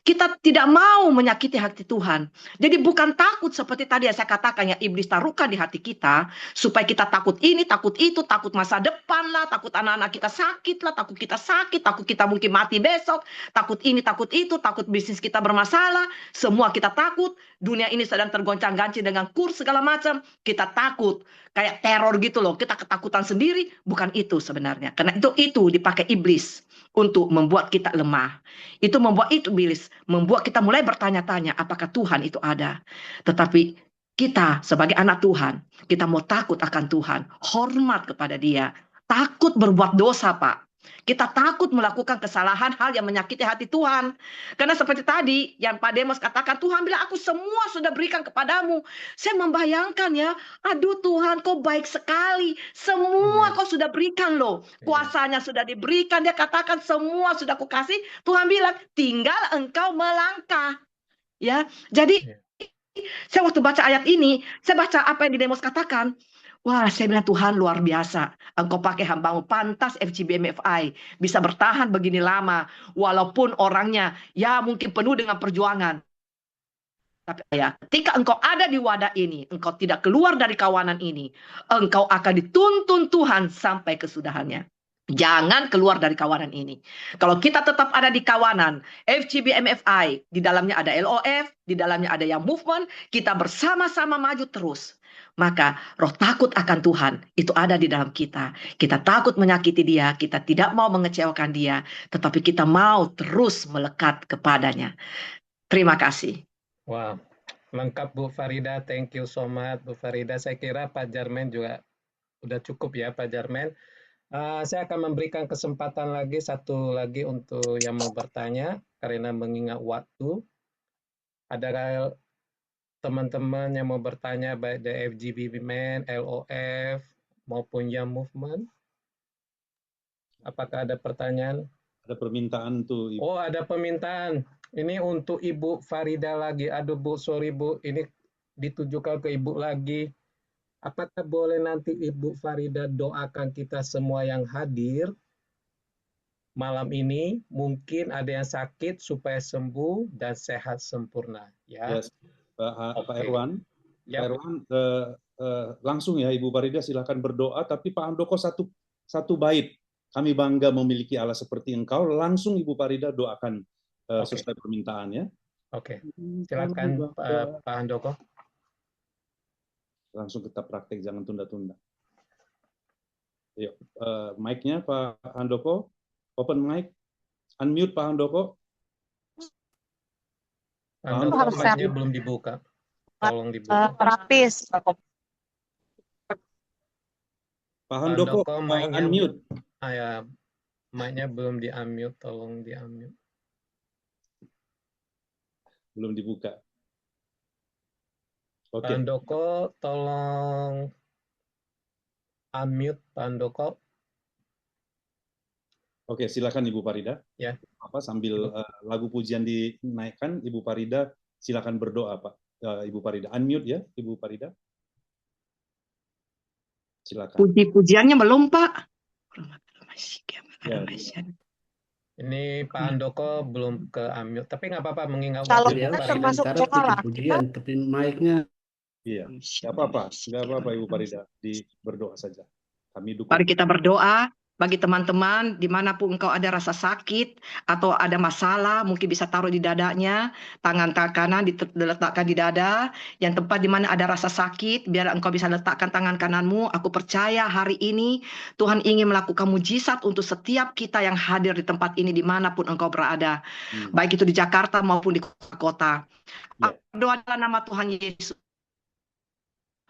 Kita tidak mau menyakiti hati Tuhan. Jadi bukan takut seperti tadi yang saya katakan, yang iblis taruhkan di hati kita, supaya kita takut ini, takut itu, takut masa depan lah, takut anak-anak kita sakit lah, takut kita sakit, takut kita mungkin mati besok, takut ini, takut itu, takut bisnis kita bermasalah, semua kita takut, dunia ini sedang tergoncang-gancing dengan kurs segala macam, kita takut, kayak teror gitu loh, kita ketakutan sendiri. Bukan itu sebenarnya, karena itu dipakai iblis untuk membuat kita lemah. Itu membuat iblis, membuat kita mulai bertanya-tanya apakah Tuhan itu ada. Tetapi kita sebagai anak Tuhan, kita mau takut akan Tuhan, hormat kepada Dia, takut berbuat dosa, Pak. Kita takut melakukan kesalahan, hal yang menyakiti hati Tuhan. Karena seperti tadi yang Pak Demos katakan, Tuhan bilang aku semua sudah berikan kepadamu. Saya membayangkan ya, aduh Tuhan kau baik sekali. Semua kau sudah berikan loh. Kuasanya sudah diberikan. Dia katakan semua sudah kukasih. Tuhan bilang tinggal engkau melangkah. Ya, jadi saya waktu baca ayat ini, saya baca apa yang di Demos katakan. Wah, saya bilang Tuhan luar biasa. Engkau pakai hambamu, pantas FGBMFI bisa bertahan begini lama. Walaupun orangnya ya mungkin penuh dengan perjuangan. Tapi ya, ketika engkau ada di wadah ini, engkau tidak keluar dari kawanan ini, engkau akan dituntun Tuhan sampai kesudahannya. Jangan keluar dari kawanan ini. Kalau kita tetap ada di kawanan FGBMFI, di dalamnya ada LOF, di dalamnya ada yang movement, kita bersama-sama maju terus. Maka roh takut akan Tuhan itu ada di dalam kita. Kita takut menyakiti Dia, kita tidak mau mengecewakan Dia, tetapi kita mau terus melekat kepadanya. Terima kasih. Wah, lengkap Bu Farida. Thank you so much Bu Farida. Saya kira Pak Jarmen juga udah cukup ya Pak Jarmen. Saya akan memberikan kesempatan satu lagi untuk yang mau bertanya karena mengingat waktu. Ada teman-teman yang mau bertanya baik dari FGB Men, LOF maupun Young Movement? Apakah ada pertanyaan? Ada permintaan tuh, Ibu. Oh, ada permintaan. Ini untuk Ibu Farida lagi. Aduh Bu, sorry Bu, ini ditujukan ke Ibu lagi. Apakah boleh nanti Ibu Farida doakan kita semua yang hadir malam ini? Mungkin ada yang sakit supaya sembuh dan sehat sempurna. Ya. Yes. Pak Oke. Erwan, Ya. Pak Erwan, langsung ya Ibu Farida silakan berdoa, tapi Pak Handoko satu bait. Kami bangga memiliki Allah seperti Engkau. Langsung Ibu Farida doakan sesuai permintaan ya. Oke. Silakan Pak Handoko. Langsung kita praktek, jangan tunda-tunda. Yuk, mic-nya Pak Handoko, open mic, unmute Pak Handoko. Pak Handoko mic-nya belum dibuka. Tolong dibuka. Terapis. Pak Handoko, mic-nya unmute. Ya, mic-nya belum di-unmute, tolong di-unmute. Belum dibuka. Oke. Pak Handoko, tolong unmute Pak Handoko. Oke, silakan Ibu Farida. Ya. Sambil lagu pujian dinaikkan, Ibu Farida silakan berdoa, Pak. Ibu Farida, unmute ya, Ibu Farida. Silakan. Puji-pujiannya belum, Pak. Ya. Ini Pak Handoko belum ke unmute, tapi nggak apa-apa mengingat Kalau waktu kita termasuk Cara puji-pujian, tapi mic-nya Iya, nggak apa-apa Ibu Farida, berdoa saja. Kami dukung. Mari kita berdoa bagi teman-teman dimanapun engkau ada rasa sakit atau ada masalah, mungkin bisa taruh di dadanya, tangan kanan diletakkan di dada, yang tempat di mana ada rasa sakit, biar engkau bisa letakkan tangan kananmu. Aku percaya hari ini Tuhan ingin melakukan mujizat untuk setiap kita yang hadir di tempat ini dimanapun engkau berada, baik itu di Jakarta maupun di kota. Aku berdoa dalam nama Tuhan Yesus.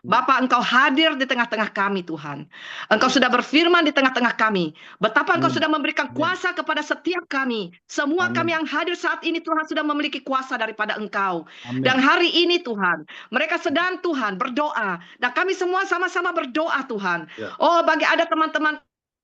Bapa, Engkau hadir di tengah-tengah kami, Tuhan. Engkau sudah berfirman di tengah-tengah kami. Betapa Engkau sudah memberikan kuasa kepada setiap kami. Semua kami yang hadir saat ini, Tuhan, sudah memiliki kuasa daripada Engkau. Dan hari ini, Tuhan, mereka sedang, Tuhan, berdoa. Dan kami semua sama-sama berdoa, Tuhan. Oh, bagi ada teman-teman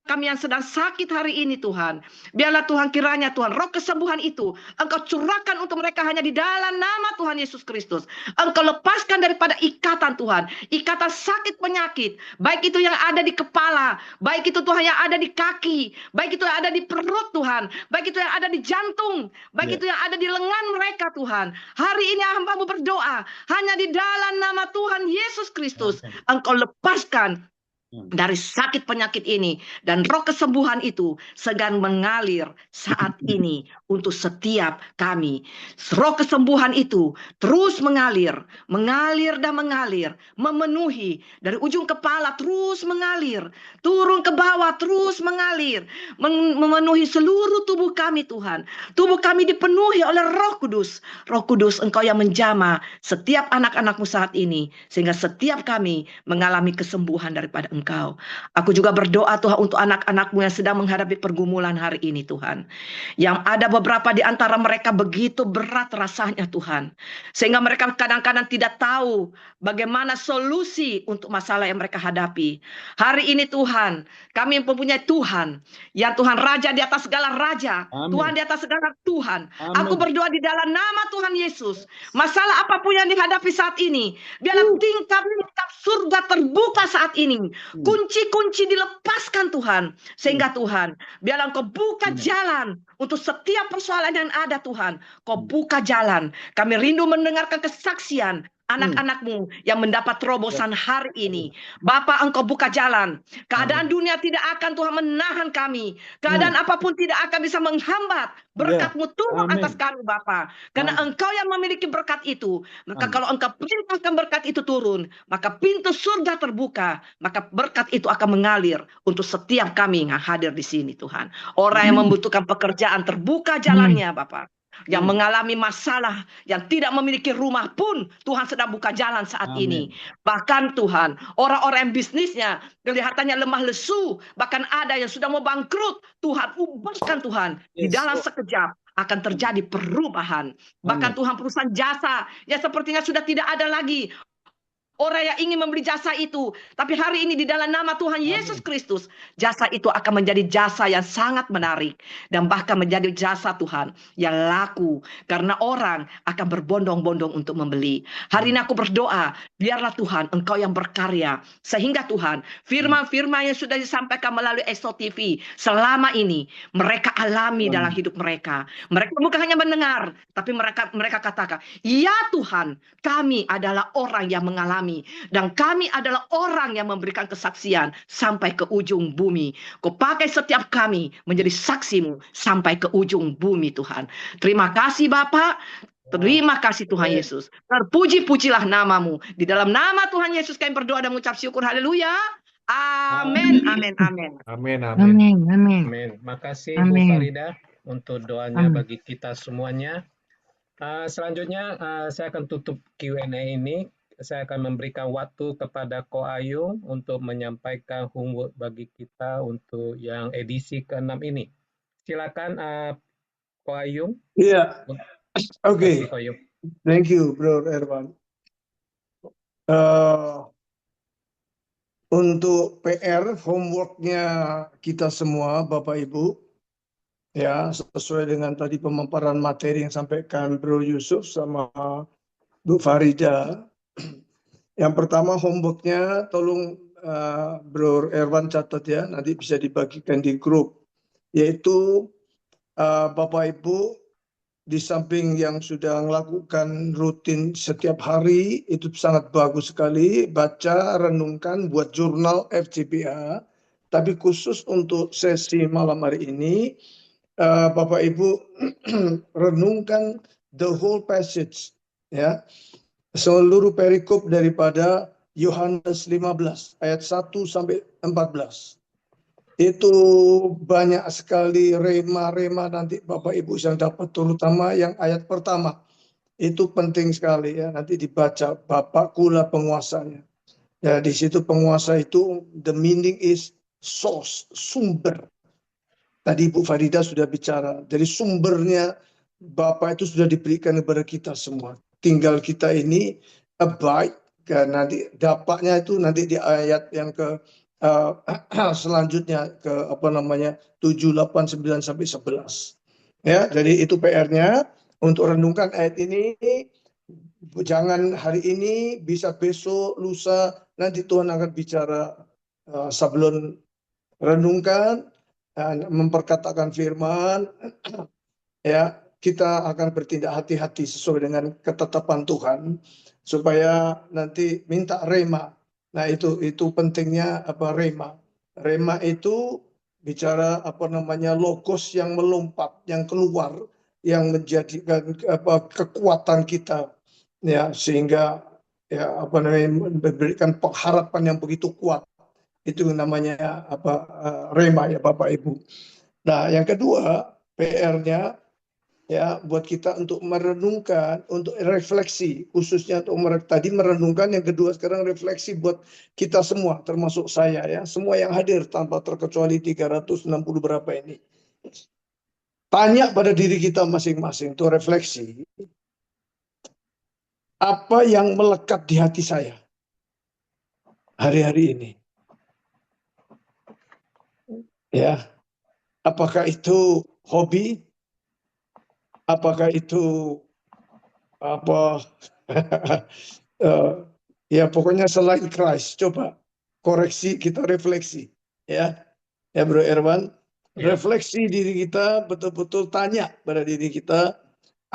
kami yang sedang sakit hari ini, Tuhan. Biarlah Tuhan kiranya, Tuhan, roh kesembuhan itu Engkau curahkan untuk mereka hanya di dalam nama Tuhan Yesus Kristus. Engkau lepaskan daripada ikatan, Tuhan. Ikatan sakit penyakit. Baik itu yang ada di kepala. Baik itu, Tuhan, yang ada di kaki. Baik itu yang ada di perut, Tuhan. Baik itu yang ada di jantung. Baik itu yang ada di lengan mereka, Tuhan. Hari ini hamba-Mu berdoa. Hanya di dalam nama Tuhan Yesus Kristus. Engkau lepaskan dari sakit penyakit ini, dan roh kesembuhan itu sedang mengalir saat ini untuk setiap kami. Roh kesembuhan itu terus mengalir, mengalir dan mengalir, memenuhi dari ujung kepala, terus mengalir, turun ke bawah, terus mengalir, memenuhi seluruh tubuh kami, Tuhan. Tubuh kami dipenuhi oleh Roh Kudus. Roh Kudus, Engkau yang menjamah setiap anak-anak-Mu saat ini, sehingga setiap kami mengalami kesembuhan daripada Engkau. Aku juga berdoa, Tuhan, untuk anak-anak-Mu yang sedang menghadapi pergumulan hari ini, Tuhan. Yang ada beberapa di antara mereka begitu berat rasanya, Tuhan. Sehingga mereka kadang-kadang tidak tahu bagaimana solusi untuk masalah yang mereka hadapi. Hari ini, Tuhan, kami mempunyai Tuhan, yang Tuhan Raja di atas segala Raja. Amin. Tuhan di atas segala Tuhan. Amin. Aku berdoa di dalam nama Tuhan Yesus. Masalah apapun yang dihadapi saat ini, biarlah tingkap-tingkap surga terbuka saat ini. Kunci-kunci dilepaskan, Tuhan. Sehingga Tuhan, biarlah Engkau buka jalan untuk setiap persoalan yang ada, Tuhan. Kau buka jalan. Kami rindu mendengarkan kesaksian anak-anak-Mu yang mendapat terobosan hari ini. Bapa, Engkau buka jalan. Keadaan dunia tidak akan, Tuhan, menahan kami. Keadaan apapun tidak akan bisa menghambat berkat-Mu turun atas kami, Bapa. Karena Engkau yang memiliki berkat itu. Maka kalau Engkau perintahkan berkat itu turun, maka pintu surga terbuka. Maka berkat itu akan mengalir untuk setiap kami yang hadir di sini, Tuhan. Orang yang membutuhkan pekerjaan, terbuka jalannya, Bapa. Yang mengalami masalah, yang tidak memiliki rumah pun Tuhan sedang buka jalan saat ini. Bahkan Tuhan, orang-orang yang bisnisnya kelihatannya lemah lesu, bahkan ada yang sudah mau bangkrut, Tuhan ubahkan, Tuhan, di dalam sekejap akan terjadi perubahan. Bahkan Tuhan, perusahaan jasa yang sepertinya sudah tidak ada lagi orang yang ingin membeli jasa itu. Tapi hari ini di dalam nama Tuhan Yesus Kristus, jasa itu akan menjadi jasa yang sangat menarik. Dan bahkan menjadi jasa Tuhan yang laku. Karena orang akan berbondong-bondong untuk membeli. Hari ini aku berdoa, biarlah Tuhan Engkau yang berkarya. Sehingga Tuhan, firman-firman yang sudah disampaikan melalui EXO TV selama ini, mereka alami dalam hidup mereka. Mereka bukan hanya mendengar, tapi mereka katakan, ya Tuhan, kami adalah orang yang mengalami. Dan kami adalah orang yang memberikan kesaksian sampai ke ujung bumi. Kau pakai setiap kami menjadi saksimu sampai ke ujung bumi Tuhan. Terima kasih Bapak. Terima kasih Tuhan Yesus. Terpuji-pujilah namamu. Di dalam nama Tuhan Yesus kami berdoa dan mengucap syukur. Haleluya. Amin. Amin. Amin. Amin, amin. Amin, amin, Amin. Makasih Bu amin, Farida untuk doanya amin. bagi kita semuanya. Selanjutnya saya akan tutup Q&A ini. Saya akan memberikan waktu kepada Ko Ayung untuk menyampaikan homework bagi kita untuk yang edisi ke-6 ini. Silakan Ko Ayung. Iya, oke. Kasih Ko Ayung. Thank you, Bro Erwan. Untuk PR, homeworknya kita semua, Bapak Ibu, ya sesuai dengan tadi pemaparan materi yang sampaikan Bro Yusuf sama Bu Farida. Yang pertama homeworknya tolong Bro Erwan catat ya, nanti bisa dibagikan di grup. Yaitu Bapak Ibu di samping yang sudah melakukan rutin setiap hari, itu sangat bagus sekali, baca, renungkan, buat jurnal FGBA. Tapi khusus untuk sesi malam hari ini, Bapak Ibu renungkan the whole passage, ya. Seluruh perikop daripada Yohanes 15 ayat 1 sampai 14. Itu banyak sekali rema-rema nanti Bapak Ibu yang dapat, terutama yang ayat pertama. Itu penting sekali ya, nanti dibaca, Bapakkulah penguasanya. Ya, di situ penguasa itu the meaning is source, sumber. Tadi Bu Farida sudah bicara, dari sumbernya Bapak itu sudah diberikan kepada kita semua. Tinggal kita ini abide, nanti dapatnya itu nanti di ayat yang ke selanjutnya ke 7, 8, 9 sampai 11. Ya, jadi itu PR-nya untuk renungkan ayat ini. Jangan hari ini, bisa besok, lusa, nanti Tuhan akan bicara sebelum renungkan, memperkatakan firman, ya. Kita akan bertindak hati-hati sesuai dengan ketetapan Tuhan supaya nanti minta rema. Nah, itu pentingnya rema. Rema itu bicara logos yang melompat, yang keluar, yang menjadikan kekuatan kita, ya, sehingga ya memberikan pengharapan yang begitu kuat. Itu namanya rema ya Bapak Ibu. Nah, yang kedua PR-nya ya buat kita untuk merenungkan, untuk refleksi, khususnya untuk tadi merenungkan, yang kedua sekarang refleksi buat kita semua, termasuk saya ya, semua yang hadir tanpa terkecuali 360 berapa ini. Tanya pada diri kita masing-masing, itu refleksi. Apa yang melekat di hati saya hari-hari ini? Ya, apakah itu hobi? Apakah itu ya pokoknya selain Christ, coba koreksi, kita refleksi ya Bro Erwan, refleksi diri kita, betul-betul tanya pada diri kita,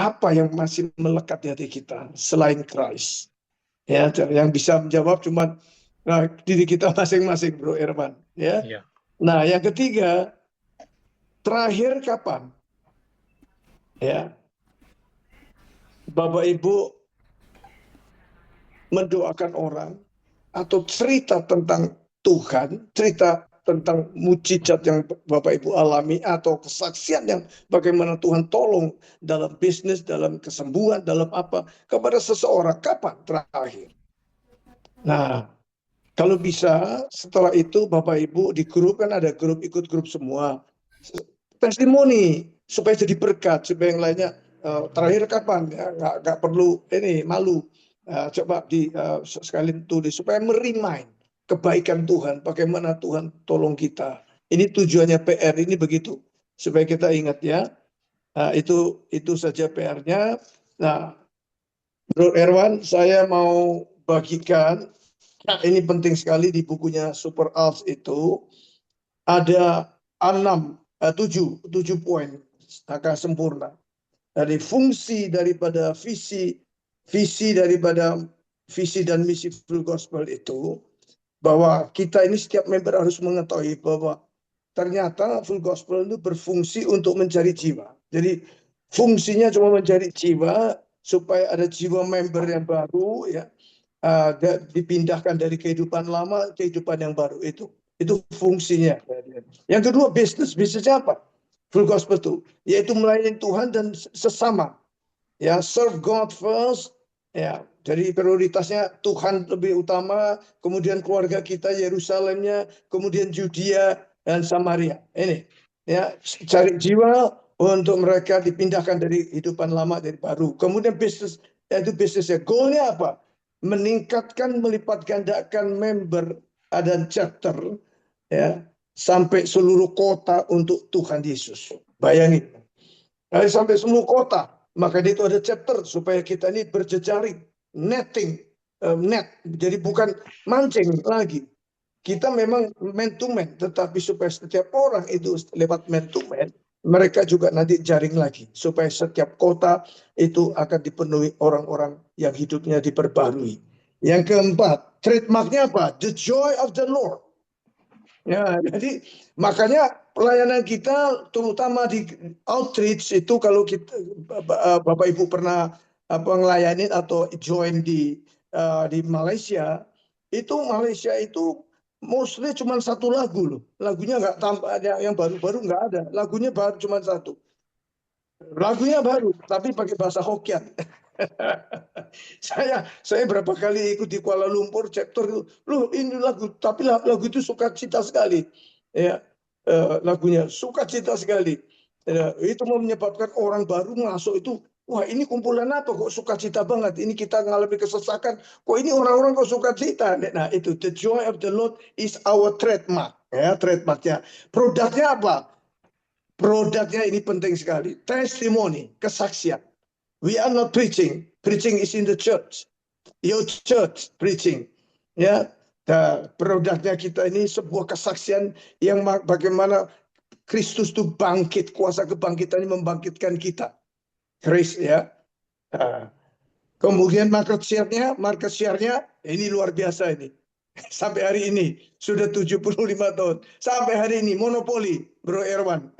apa yang masih melekat di hati kita selain Christ, ya. Yang bisa menjawab cuma diri kita masing-masing Bro Erwan ya. Nah, yang ketiga, terakhir kapan ya Bapak Ibu mendoakan orang atau cerita tentang Tuhan, cerita tentang mujizat yang Bapak Ibu alami, atau kesaksian yang bagaimana Tuhan tolong dalam bisnis, dalam kesembuhan, dalam apa, kepada seseorang, kapan terakhir? Nah, kalau bisa setelah itu Bapak Ibu di grup, kan ada grup, ikut grup semua, testimoni supaya jadi berkat, supaya yang lainnya terakhir kapan, ya, nggak perlu ini malu, Coba sekali tulis supaya merimain kebaikan Tuhan, bagaimana Tuhan tolong kita. Ini tujuannya PR ini begitu, supaya kita ingat ya. Itu saja PR-nya. Nah, Bro Erwan, saya mau bagikan. Ini penting sekali di bukunya Super Alps itu ada 7 poin angka sempurna. Dari fungsi daripada visi dan misi Full Gospel itu, bahwa kita ini setiap member harus mengetahui bahwa ternyata Full Gospel itu berfungsi untuk mencari jiwa. Jadi fungsinya cuma mencari jiwa supaya ada jiwa member yang baru ya, dipindahkan dari kehidupan lama ke kehidupan yang baru itu fungsinya. Yang kedua bisnisnya apa? Full Gospel itu yaitu melayani Tuhan dan sesama. Ya, serve God first. Ya, jadi prioritasnya Tuhan lebih utama, kemudian keluarga kita Yerusalemnya, kemudian Judea dan Samaria. Ini ya, cari jiwa untuk mereka dipindahkan dari kehidupan lama dari baru. Kemudian bisnis, yaitu bisnisnya goalnya apa? Meningkatkan, melipat gandakan member dan chapter ya sampai seluruh kota untuk Tuhan Yesus. Bayangin, sampai seluruh kota. Maka itu ada chapter supaya kita ini berjejaring, netting, net. Jadi bukan mancing lagi. Kita memang man to man, tetapi supaya setiap orang itu lewat man to man, mereka juga nanti jaring lagi. Supaya setiap kota itu akan dipenuhi orang-orang yang hidupnya diperbarui. Yang keempat, trademarknya apa? The joy of the Lord. Ya, jadi makanya pelayanan kita terutama di outreach itu kalau kita Bapak Ibu pernah ngelayanin atau join di Malaysia itu mostly cuma satu lagu loh. Lagunya nggak tambah, yang baru-baru nggak ada. Lagunya baru cuma satu. Lagunya baru tapi pakai bahasa Hokkien. Saya berapa kali ikut di Kuala Lumpur chapter itu, loh ini lagu, tapi lagu itu sukacita sekali, ya lagunya sukacita sekali, ya, itu mau menyebabkan orang baru masuk itu, wah ini kumpulan apa kok sukacita banget, ini kita mengalami kesesakan, kok ini orang-orang kok sukacita, nah itu the joy of the Lord is our trademark, ya trademarknya. Produknya apa? Produknya ini penting sekali, testimoni, kesaksian. We are not preaching. Preaching is in the church. Your church preaching. Ya, produknya kita ini sebuah kesaksian yang bagaimana Kristus itu bangkit, kuasa kebangkitannya membangkitkan kita. Grace ya. Kemudian market share-nya ini luar biasa ini. Sampai hari ini sudah 75 tahun. Sampai hari ini monopoli, Bro Erwan.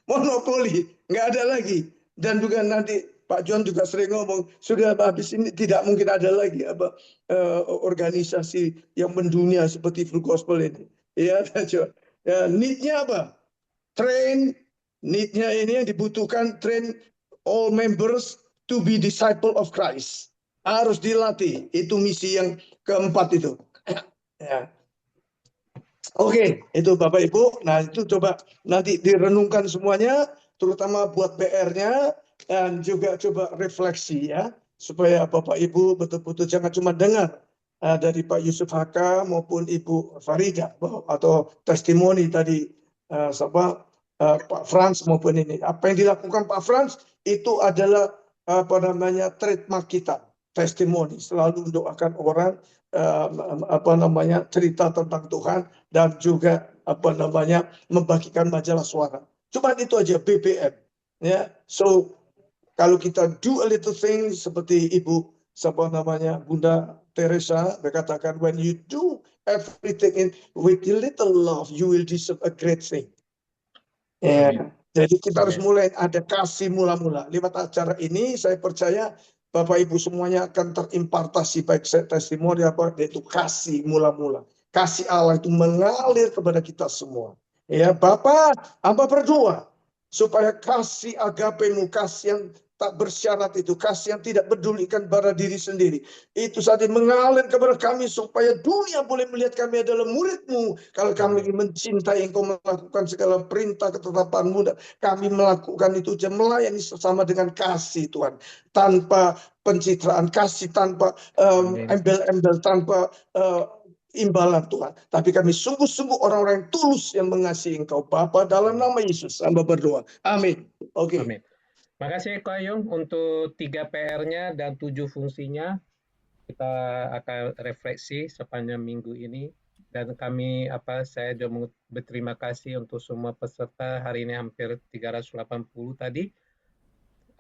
Monopoli, nggak ada lagi. Dan juga nanti Pak John juga sering ngomong, sudah habis ini tidak mungkin ada lagi organisasi yang mendunia seperti Full Gospel ini. Ya, need-nya apa? Train, need-nya ini yang dibutuhkan, train all members to be disciple of Christ. Harus dilatih, itu misi yang keempat itu. Ya. Oke, itu Bapak Ibu. Nah itu coba nanti direnungkan semuanya, terutama buat PR-nya, dan juga coba refleksi ya, supaya Bapak Ibu betul-betul jangan cuma dengar dari Pak Yusuf Haka maupun Ibu Farida atau testimoni tadi Pak Frans maupun ini. Apa yang dilakukan Pak Frans itu adalah trademark kita, testimoni, selalu mendoakan orang, cerita tentang Tuhan dan juga membagikan majalah suara. Cuma itu aja BBM ya. So kalau kita do a little thing seperti Ibu Bunda Teresa berkatakan, when you do everything with a little love you will deserve a great thing. Ya. Jadi kita harus mulai ada kasih mula-mula. Lewat acara ini saya percaya Bapak Ibu semuanya akan terimpartasi baik testimoni yaitu kasih mula-mula. Kasih Allah itu mengalir kepada kita semua. Ya, Bapak, hamba berdoa supaya kasih agapemu, kasih yang tak bersyarat itu, kasih yang tidak pedulikan pada diri sendiri. Itu saat ini mengalir kepada kami supaya dunia boleh melihat kami adalah murid-Mu. Kalau kami mencintai Engkau, melakukan segala perintah ketetapan-Mu, dan kami melakukan itu, melayani sesama dengan kasih Tuhan. Tanpa pencitraan, kasih tanpa embel-embel, tanpa imbalan Tuhan. Tapi kami sungguh-sungguh orang-orang yang tulus yang mengasihi Engkau Bapa, dalam nama Yesus hamba berdoa. Amin. Oke. Amin. Makasih Ko Ayung untuk 3 PR-nya dan 7 fungsinya. Kita akan refleksi sepanjang minggu ini, dan saya juga berterima kasih untuk semua peserta hari ini, hampir 380 tadi.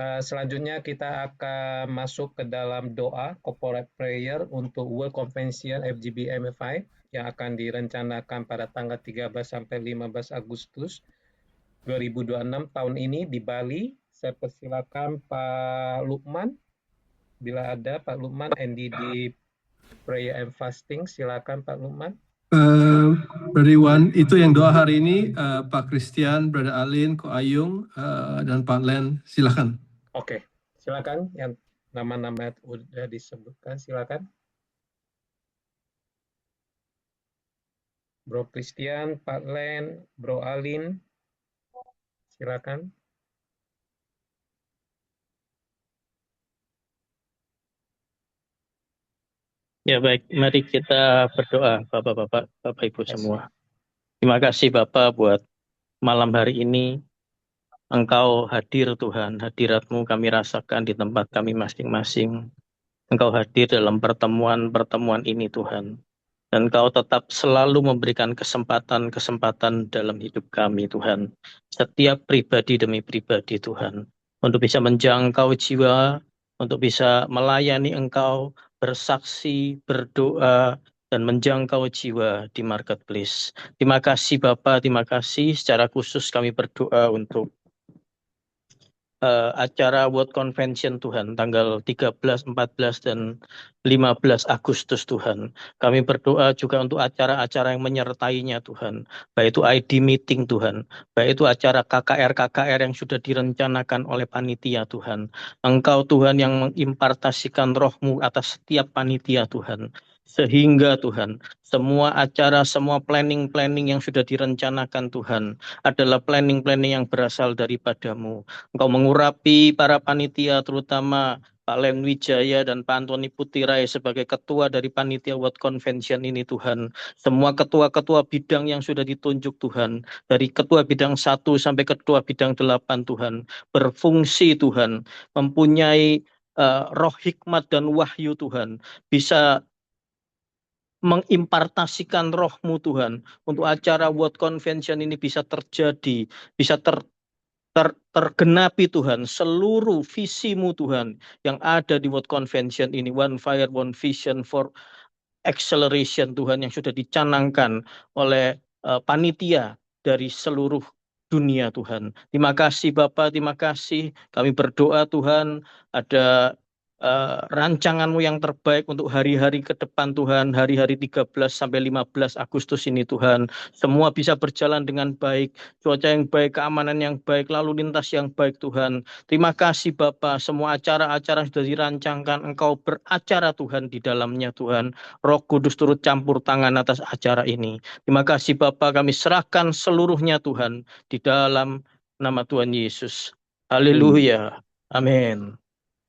Selanjutnya kita akan masuk ke dalam doa corporate prayer untuk World Convention FGB MFI yang akan direncanakan pada tanggal 13 sampai 15 Agustus 2026 tahun ini di Bali. Saya persilakan Pak Lukman, bila ada Pak Lukman, NDD Prayer and Fasting, silakan Pak Lukman. Brother Iwan, itu yang doa hari ini, Pak Christian, Brother Alin, Ko Ayung, dan Pak Len, silakan. Oke, silakan yang nama-nama sudah disebutkan, silakan. Bro Christian, Pak Len, Bro Alin, silakan. Ya baik, mari kita berdoa Bapak-bapak, Bapak-Ibu semua. Terima kasih Bapak buat malam hari ini. Engkau hadir Tuhan, hadirat-Mu kami rasakan di tempat kami masing-masing. Engkau hadir dalam pertemuan-pertemuan ini Tuhan. Dan Engkau tetap selalu memberikan kesempatan-kesempatan dalam hidup kami Tuhan. Setiap pribadi demi pribadi Tuhan. Untuk bisa menjangkau jiwa, untuk bisa melayani Engkau, bersaksi, berdoa, dan menjangkau jiwa di marketplace. Terima kasih Bapak, terima kasih. Secara khusus kami berdoa untuk acara World Convention Tuhan, tanggal 13, 14, dan 15 Agustus Tuhan. Kami berdoa juga untuk acara-acara yang menyertainya Tuhan. Baik itu ID meeting Tuhan, baik itu acara KKR-KKR yang sudah direncanakan oleh panitia Tuhan. Engkau Tuhan yang mengimpartasikan roh-Mu atas setiap panitia Tuhan. Sehingga Tuhan, semua acara, semua planning-planning yang sudah direncanakan Tuhan adalah planning-planning yang berasal daripada-Mu. Engkau mengurapi para panitia, terutama Pak Len Wijaya dan Pak Antoni Putirai sebagai ketua dari panitia World Convention ini Tuhan. Semua ketua-ketua bidang yang sudah ditunjuk Tuhan, dari ketua bidang 1 sampai ketua bidang 8 Tuhan, berfungsi Tuhan, mempunyai roh hikmat dan wahyu Tuhan, bisa mengimpartasikan roh-Mu Tuhan, untuk acara World Convention ini bisa terjadi, bisa tergenapi Tuhan, seluruh visi-Mu Tuhan yang ada di World Convention ini, One Fire, One Vision for Acceleration Tuhan, yang sudah dicanangkan oleh panitia dari seluruh dunia Tuhan. Terima kasih Bapak, terima kasih. Kami berdoa Tuhan, ada rancangan-Mu yang terbaik untuk hari-hari ke depan Tuhan, hari-hari 13 sampai 15 Agustus ini Tuhan. Semua bisa berjalan dengan baik, cuaca yang baik, keamanan yang baik, lalu lintas yang baik Tuhan. Terima kasih Bapak, semua acara-acara yang sudah dirancangkan, Engkau beracara Tuhan di dalamnya Tuhan. Roh Kudus turut campur tangan atas acara ini. Terima kasih Bapak, kami serahkan seluruhnya Tuhan di dalam nama Tuhan Yesus. Haleluya. Amin.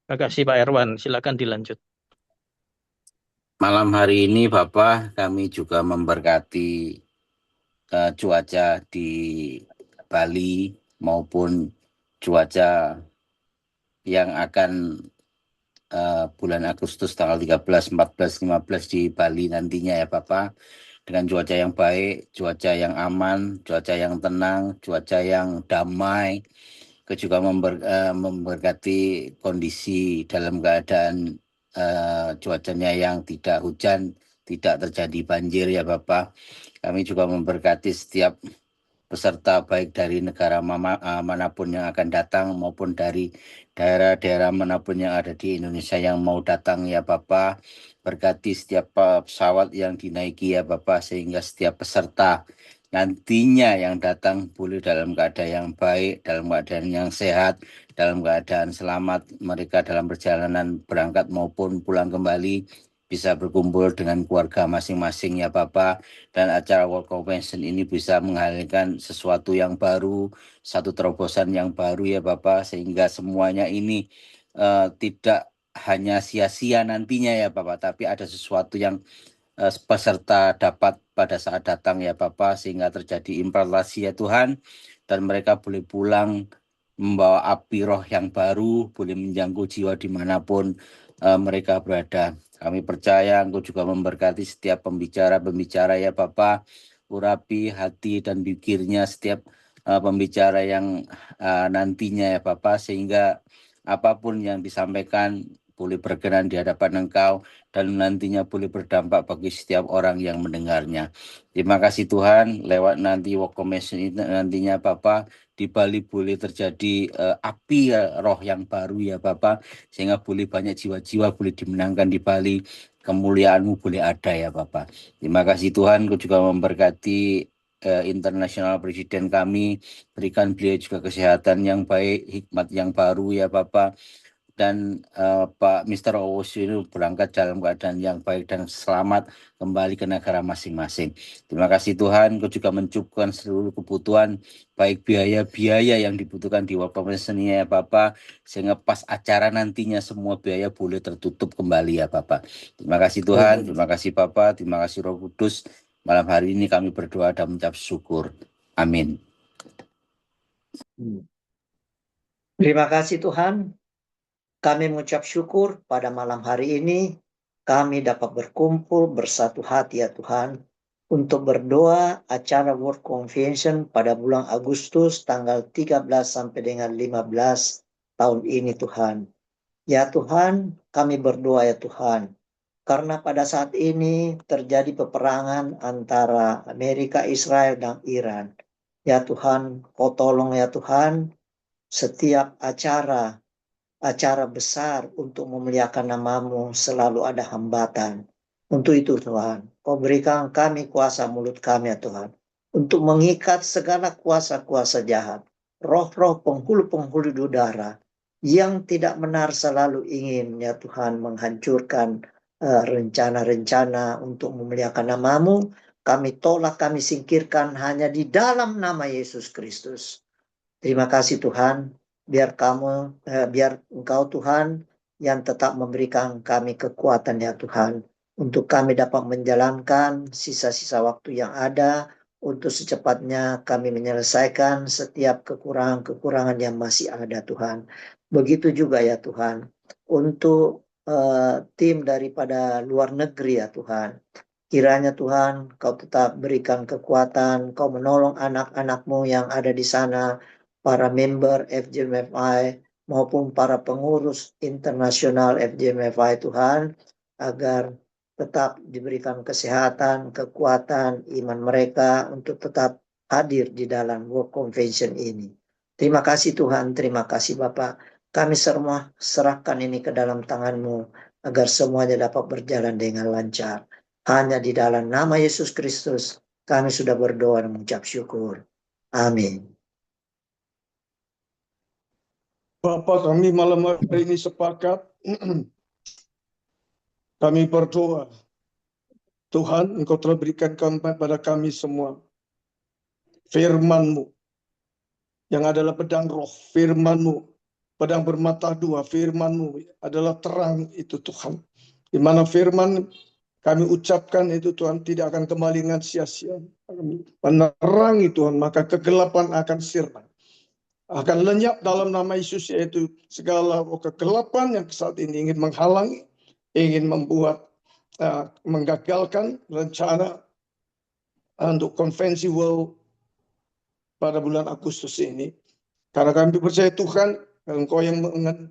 Terima kasih Pak Erwan, silakan dilanjut. Malam hari ini Bapak, kami juga memberkati cuaca di Bali maupun cuaca yang akan bulan Agustus tanggal 13, 14, 15 di Bali nantinya ya Bapak. Dengan cuaca yang baik, cuaca yang aman, cuaca yang tenang, cuaca yang damai. Juga memberkati kondisi dalam keadaan cuacanya yang tidak hujan, tidak terjadi banjir ya Bapak. Kami juga memberkati setiap peserta baik dari negara manapun yang akan datang maupun dari daerah-daerah manapun yang ada di Indonesia yang mau datang ya Bapak. Berkati setiap pesawat yang dinaiki ya Bapak, sehingga setiap peserta nantinya yang datang pulih dalam keadaan yang baik, dalam keadaan yang sehat, dalam keadaan selamat, mereka dalam perjalanan berangkat maupun pulang kembali bisa berkumpul dengan keluarga masing-masing ya Bapak, dan acara World Convention ini bisa menghasilkan sesuatu yang baru, satu terobosan yang baru ya Bapak, sehingga semuanya ini tidak hanya sia-sia nantinya ya Bapak, tapi ada sesuatu yang peserta dapat pada saat datang ya Bapak, sehingga terjadi impartasi ya Tuhan, dan mereka boleh pulang membawa api roh yang baru, boleh menjangkau jiwa dimanapun mereka berada. Kami percaya Engkau juga memberkati setiap pembicara-pembicara ya Bapak, urapi hati dan pikirnya setiap pembicara yang nantinya ya Bapak, sehingga apapun yang disampaikan boleh berkenan di hadapan Engkau dan nantinya boleh berdampak bagi setiap orang yang mendengarnya. Terima kasih Tuhan, lewat nanti World Convention ini nantinya Bapak, di Bali boleh terjadi api roh yang baru ya Bapak, sehingga boleh banyak jiwa-jiwa boleh dimenangkan di Bali, kemuliaan-Mu boleh ada ya Bapak. Terima kasih Tuhan, Kau juga memberkati internasional presiden kami, berikan beliau juga kesehatan yang baik, hikmat yang baru ya Bapak, dan Pak Mr. Owosino berangkat dalam keadaan yang baik dan selamat kembali ke negara masing-masing. Terima kasih Tuhan, Kau juga mencukupkan seluruh kebutuhan, baik biaya-biaya yang dibutuhkan di World Convention ya Bapak, sehingga pas acara nantinya semua biaya boleh tertutup kembali ya Bapak. Terima kasih Tuhan, terima kasih Bapak, terima kasih Roh Kudus. Malam hari ini kami berdoa dan mengucap syukur. Amin. Terima kasih Tuhan. Kami mengucap syukur pada malam hari ini kami dapat berkumpul bersatu hati ya Tuhan untuk berdoa acara World Convention pada bulan Agustus tanggal 13 sampai dengan 15 tahun ini Tuhan. Ya Tuhan, kami berdoa ya Tuhan, karena pada saat ini terjadi peperangan antara Amerika, Israel, dan Iran. Ya Tuhan, Kau tolong ya Tuhan, setiap acara besar untuk memuliakan nama-Mu selalu ada hambatan. Untuk itu Tuhan, Kau berikan kami kuasa mulut kami ya Tuhan, untuk mengikat segala kuasa-kuasa jahat, roh-roh penghulu-penghulu di udara, yang tidak benar selalu ingin ya Tuhan menghancurkan rencana-rencana untuk memuliakan nama-Mu. Kami tolak, kami singkirkan hanya di dalam nama Yesus Kristus. Terima kasih Tuhan. Biar Engkau Tuhan yang tetap memberikan kami kekuatan ya Tuhan, untuk kami dapat menjalankan sisa-sisa waktu yang ada, untuk secepatnya kami menyelesaikan setiap kekurangan-kekurangan yang masih ada Tuhan. Begitu juga ya Tuhan, untuk tim daripada luar negeri ya Tuhan. Kiranya Tuhan Kau tetap berikan kekuatan, Kau menolong anak-anak-Mu yang ada di sana, para member FGMFI maupun para pengurus internasional FGMFI Tuhan, agar tetap diberikan kesehatan, kekuatan, iman mereka untuk tetap hadir di dalam World Convention ini. Terima kasih Tuhan, terima kasih Bapak. Kami semua serahkan ini ke dalam tangan-Mu, agar semuanya dapat berjalan dengan lancar. Hanya di dalam nama Yesus Kristus kami sudah berdoa dan mengucap syukur. Amin. Bapak, kami malam hari ini sepakat, kami berdoa. Tuhan, Engkau telah berikan kepada kami semua firman-Mu, yang adalah pedang roh, firman-Mu, pedang bermata dua, firman-Mu adalah terang itu Tuhan. Di mana firman kami ucapkan itu Tuhan tidak akan kembali dengan sia-sia. Menerangi Tuhan, maka kegelapan akan sirna. Akan lenyap dalam nama Yesus, yaitu segala kegelapan yang saat ini ingin menghalangi, ingin membuat, menggagalkan rencana untuk konvensi World pada bulan Agustus ini. Karena kami percaya Tuhan, Engkau yang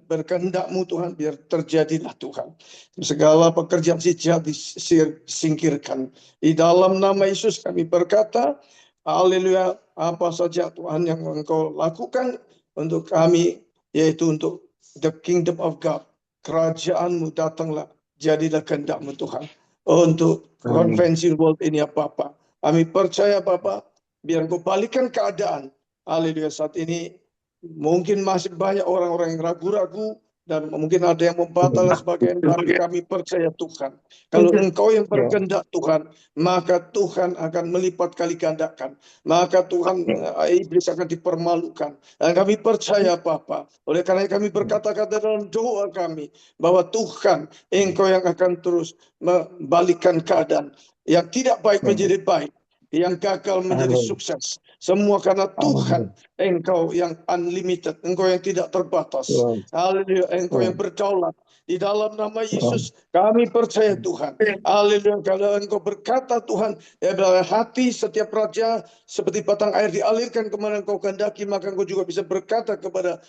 berkehendak-Mu Tuhan, biar terjadilah Tuhan. Segala pekerjaan si jahat disingkirkan. Di dalam nama Yesus kami berkata, haleluya, apa saja Tuhan yang Engkau lakukan untuk kami, yaitu untuk the kingdom of God. Kerajaan-Mu datanglah, jadilah kehendak-Mu Tuhan. Untuk konvensi world ini ya Bapak. Kami percaya Bapak, biar Engkau balikan keadaan. Haleluya, saat ini mungkin masih banyak orang-orang yang ragu-ragu, dan mungkin ada yang membatal dan sebagainya, tapi kami percaya Tuhan. Kalau Engkau yang berkehendak Tuhan, maka Tuhan akan melipat kali gandakan. Maka Tuhan, iblis akan dipermalukan. Dan kami percaya Bapa. Oleh karena kami berkata-kata dalam doa kami, bahwa Tuhan, Engkau yang akan terus membalikkan keadaan yang tidak baik menjadi baik, yang gagal menjadi sukses. Semua karena Tuhan, Engkau yang unlimited, Engkau yang tidak terbatas. Haleluya, Engkau yang berdaulat. Di dalam nama Yesus, kami percaya Tuhan. Haleluya, kalau Engkau berkata Tuhan, ya dalam hati setiap raja seperti batang air dialirkan kemana Engkau kehendaki, maka Engkau juga bisa berkata kepada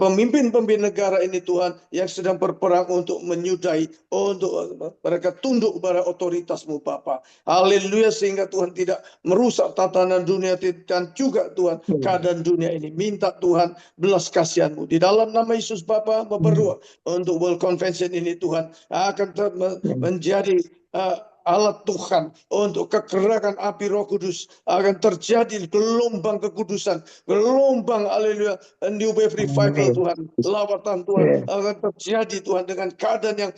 pemimpin-pemimpin negara ini Tuhan, yang sedang berperang untuk menyudahi, untuk mereka tunduk kepada otoritas-Mu Bapa. Haleluya, sehingga Tuhan tidak merusak tatanan dunia dan juga Tuhan keadaan dunia ini. Minta Tuhan belas kasihan-Mu. Di dalam nama Yesus Bapa, berdoa untuk World Convention ini Tuhan akan menjadi alat Tuhan untuk kegerakan api Roh Kudus, akan terjadi gelombang kekudusan, gelombang haleluya, new wave revival Tuhan, lawatan Tuhan akan terjadi Tuhan, dengan keadaan yang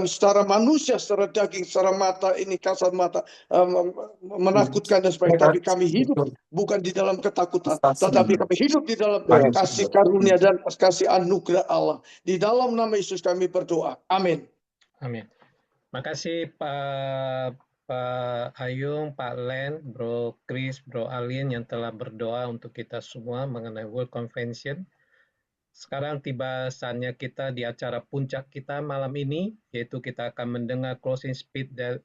secara manusia, secara daging, secara mata ini kasat mata menakutkan dan sebagainya, tapi kami hidup bukan di dalam ketakutan, tetapi kami hidup di dalam kasih karunia dan kasih anugerah Allah. Di dalam nama Yesus kami berdoa. Amin. Amin. Makasih Pak Ayung, Pak Len, Bro Chris, Bro Alin yang telah berdoa untuk kita semua mengenai World Convention. Sekarang tiba saatnya kita di acara puncak kita malam ini, yaitu kita akan mendengar closing speech dan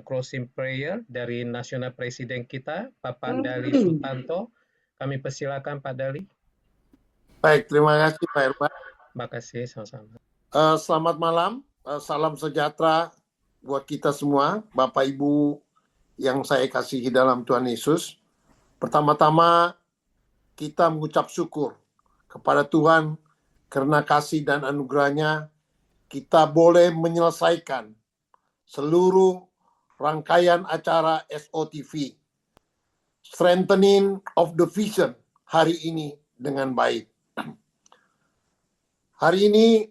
closing prayer dari National Presiden kita, Bapak Dali Sutanto. Kami persilakan Pak Dali. Baik, terima kasih Pak Irwan. Terima kasih, sama-sama. Selamat malam. Salam sejahtera buat kita semua, Bapak Ibu yang saya kasihi dalam Tuhan Yesus. Pertama-tama kita mengucap syukur kepada Tuhan karena kasih dan anugerahnya kita boleh menyelesaikan seluruh rangkaian acara SOTV, Strengthening of the Vision, hari ini dengan baik. Hari ini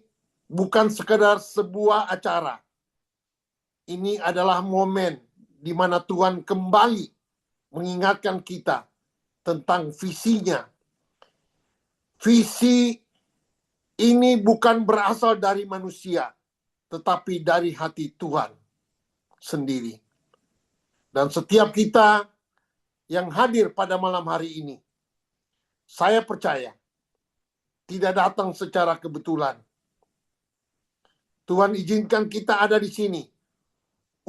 bukan sekedar sebuah acara. Ini adalah momen di mana Tuhan kembali mengingatkan kita tentang visinya. Visi ini bukan berasal dari manusia, tetapi dari hati Tuhan sendiri. Dan setiap kita yang hadir pada malam hari ini, saya percaya tidak datang secara kebetulan. Tuhan izinkan kita ada di sini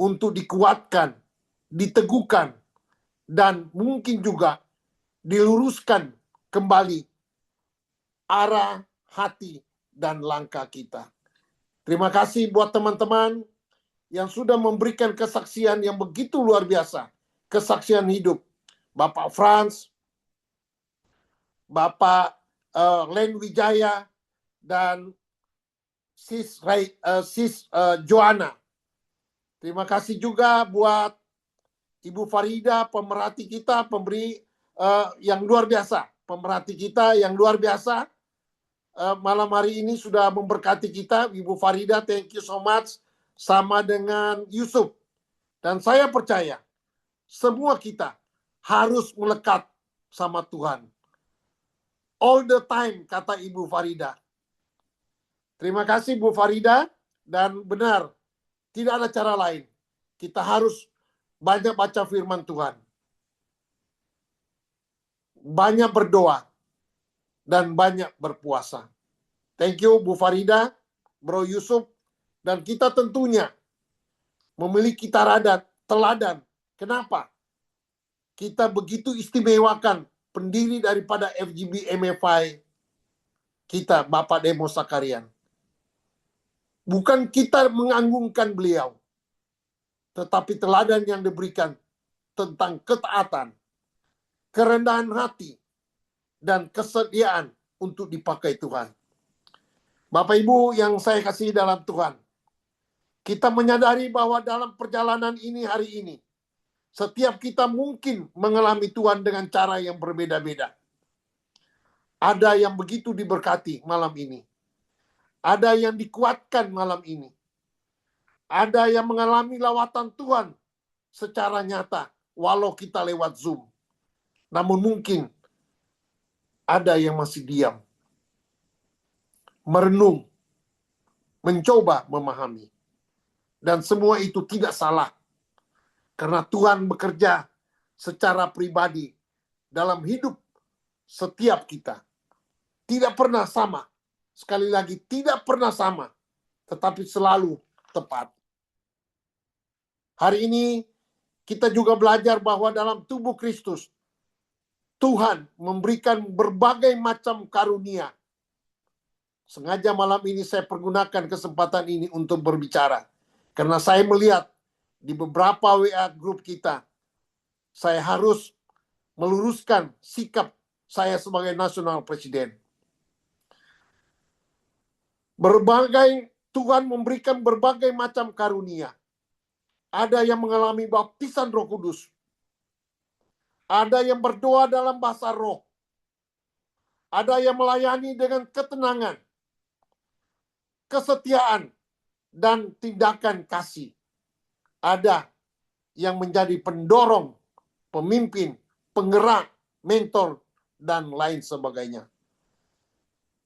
untuk dikuatkan, diteguhkan, dan mungkin juga diluruskan kembali arah hati dan langkah kita. Terima kasih buat teman-teman yang sudah memberikan kesaksian yang begitu luar biasa. Kesaksian hidup. Bapak Frans, Bapak Len Wijaya, dan Sis Joanna. Terima kasih juga buat Ibu Farida, pemerhati kita, pemberi yang luar biasa. Pemerhati kita yang luar biasa. Malam hari ini sudah memberkati kita. Ibu Farida, thank you so much. Sama dengan Yusuf. Dan saya percaya semua kita harus melekat sama Tuhan. All the time, kata Ibu Farida. Terima kasih Bu Farida, dan benar, tidak ada cara lain. Kita harus banyak baca firman Tuhan. Banyak berdoa, dan banyak berpuasa. Thank you Bu Farida, Bro Yusuf, dan kita tentunya memiliki teladan. Kenapa? Kita begitu istimewakan pendiri daripada FGB MFI kita, Bapak Demo Sakarian. Bukan kita menganggungkan beliau, tetapi teladan yang diberikan tentang ketaatan, kerendahan hati, dan kesediaan untuk dipakai Tuhan. Bapak Ibu yang saya kasih dalam Tuhan, kita menyadari bahwa dalam perjalanan ini hari ini, Setiap kita mungkin mengalami Tuhan dengan cara yang berbeda-beda. Ada yang begitu diberkati malam ini. Ada yang dikuatkan malam ini. Ada yang mengalami lawatan Tuhan secara nyata, walau kita lewat Zoom. Namun mungkin ada yang masih diam, merenung, mencoba memahami. Dan semua itu tidak salah. Karena Tuhan bekerja secara pribadi dalam hidup setiap kita. Tidak pernah sama. Sekali lagi, tidak pernah sama. Tetapi selalu tepat. Hari ini kita juga belajar bahwa dalam tubuh Kristus, Tuhan memberikan berbagai macam karunia. Sengaja malam ini saya pergunakan kesempatan ini untuk berbicara. Karena saya melihat di beberapa WA grup kita, saya harus meluruskan sikap saya sebagai nasional presiden. Tuhan memberikan berbagai macam karunia. Ada yang mengalami baptisan Roh Kudus. Ada yang berdoa dalam bahasa roh. Ada yang melayani dengan ketenangan, kesetiaan, dan tindakan kasih. Ada yang menjadi pendorong, pemimpin, penggerak, mentor, dan lain sebagainya.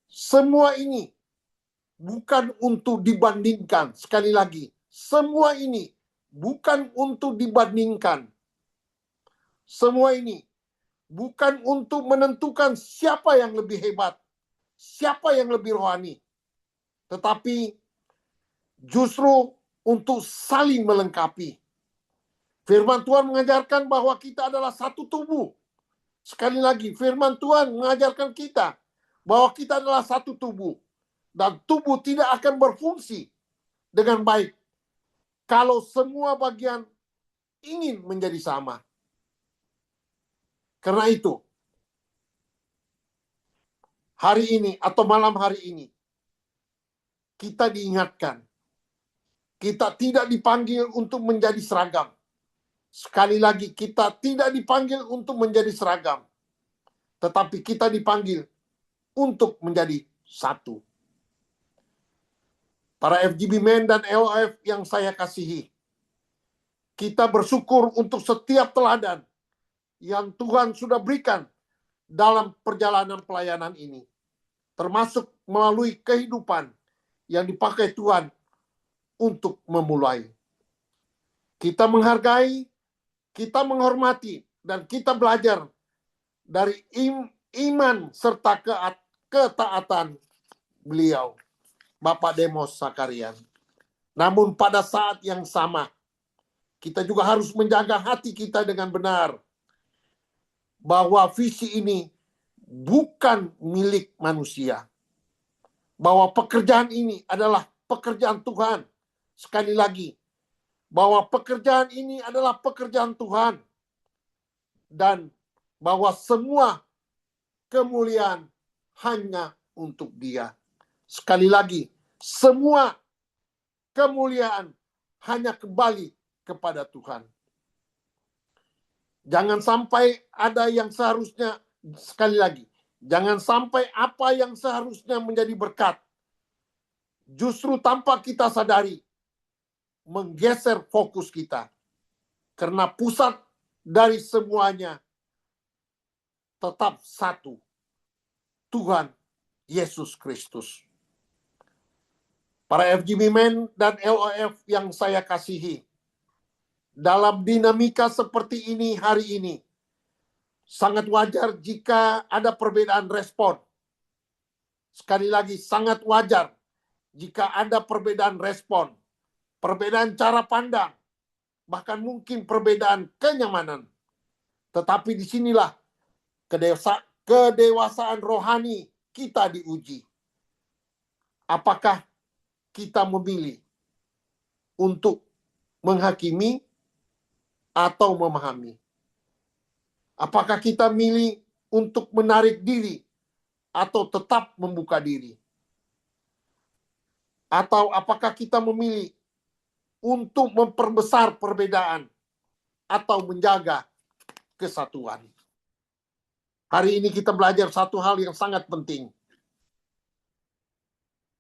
Semua ini bukan untuk dibandingkan. Sekali lagi, semua ini bukan untuk dibandingkan. Semua ini bukan untuk menentukan siapa yang lebih hebat, siapa yang lebih rohani. Tetapi justru untuk saling melengkapi. Firman Tuhan mengajarkan bahwa kita adalah satu tubuh. Sekali lagi, firman Tuhan mengajarkan kita bahwa kita adalah satu tubuh. Dan tubuh tidak akan berfungsi dengan baik kalau semua bagian ingin menjadi sama. Karena itu, hari ini atau malam hari ini, kita diingatkan, kita tidak dipanggil untuk menjadi seragam. Sekali lagi, kita tidak dipanggil untuk menjadi seragam. Tetapi kita dipanggil untuk menjadi satu. Para FGB Men dan LOF yang saya kasihi, kita bersyukur untuk setiap teladan yang Tuhan sudah berikan dalam perjalanan pelayanan ini. Termasuk melalui kehidupan yang dipakai Tuhan untuk memulai. Kita menghargai, kita menghormati, dan kita belajar dari iman serta ketaatan beliau, Bapak Demos Sakarian. Namun pada saat yang sama, kita juga harus menjaga hati kita dengan benar. Bahwa visi ini bukan milik manusia. Bahwa pekerjaan ini adalah pekerjaan Tuhan. Sekali lagi, bahwa pekerjaan ini adalah pekerjaan Tuhan. Dan bahwa semua kemuliaan hanya untuk Dia. Sekali lagi, semua kemuliaan hanya kembali kepada Tuhan. Jangan sampai ada yang seharusnya, sekali lagi, jangan sampai apa yang seharusnya menjadi berkat, justru tanpa kita sadari, menggeser fokus kita. Karena pusat dari semuanya tetap satu, Tuhan Yesus Kristus. Para FGB Men dan LOF yang saya kasihi, dalam dinamika seperti ini hari ini, sangat wajar jika ada perbedaan respon. Sekali lagi, sangat wajar jika ada perbedaan respon, perbedaan cara pandang, bahkan mungkin perbedaan kenyamanan. Tetapi disinilah kedewasaan rohani kita diuji. Apakah kita memilih untuk menghakimi atau memahami? Apakah kita milih untuk menarik diri atau tetap membuka diri? Atau apakah kita memilih untuk memperbesar perbedaan atau menjaga kesatuan. Hari ini kita belajar satu hal yang sangat penting.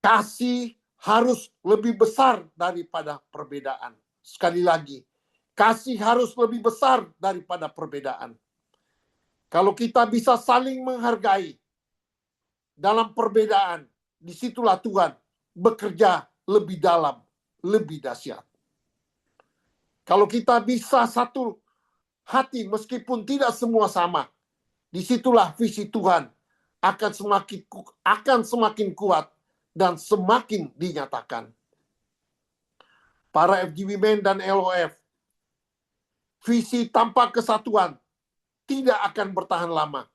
Kasih harus lebih besar daripada perbedaan. Sekali lagi, kasih harus lebih besar daripada perbedaan. Kalau kita bisa saling menghargai dalam perbedaan, disitulah Tuhan bekerja lebih dalam, lebih dahsyat. Kalau kita bisa satu hati meskipun tidak semua sama, disitulah visi Tuhan akan semakin kuat dan semakin dinyatakan. Para FGB Men dan LOF, visi tanpa kesatuan tidak akan bertahan lama.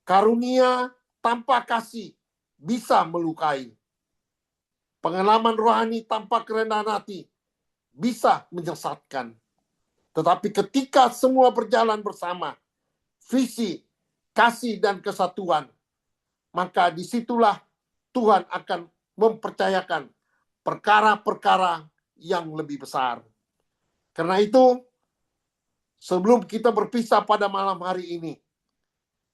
Karunia tanpa kasih bisa melukai. Pengalaman rohani tanpa kerendahan hati bisa menyesatkan. Tetapi ketika semua berjalan bersama, visi, kasih, dan kesatuan, maka disitulah Tuhan akan mempercayakan perkara-perkara yang lebih besar. Karena itu, sebelum kita berpisah pada malam hari ini,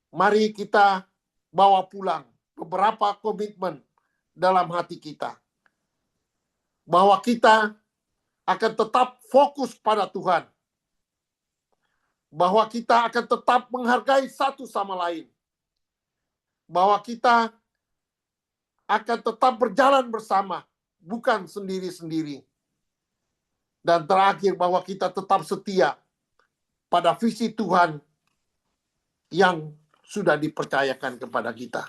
mari kita bawa pulang beberapa komitmen dalam hati kita. Bahwa kita akan tetap fokus pada Tuhan. Bahwa kita akan tetap menghargai satu sama lain. Bahwa kita akan tetap berjalan bersama, bukan sendiri-sendiri. Dan terakhir, bahwa kita tetap setia pada visi Tuhan yang sudah dipercayakan kepada kita.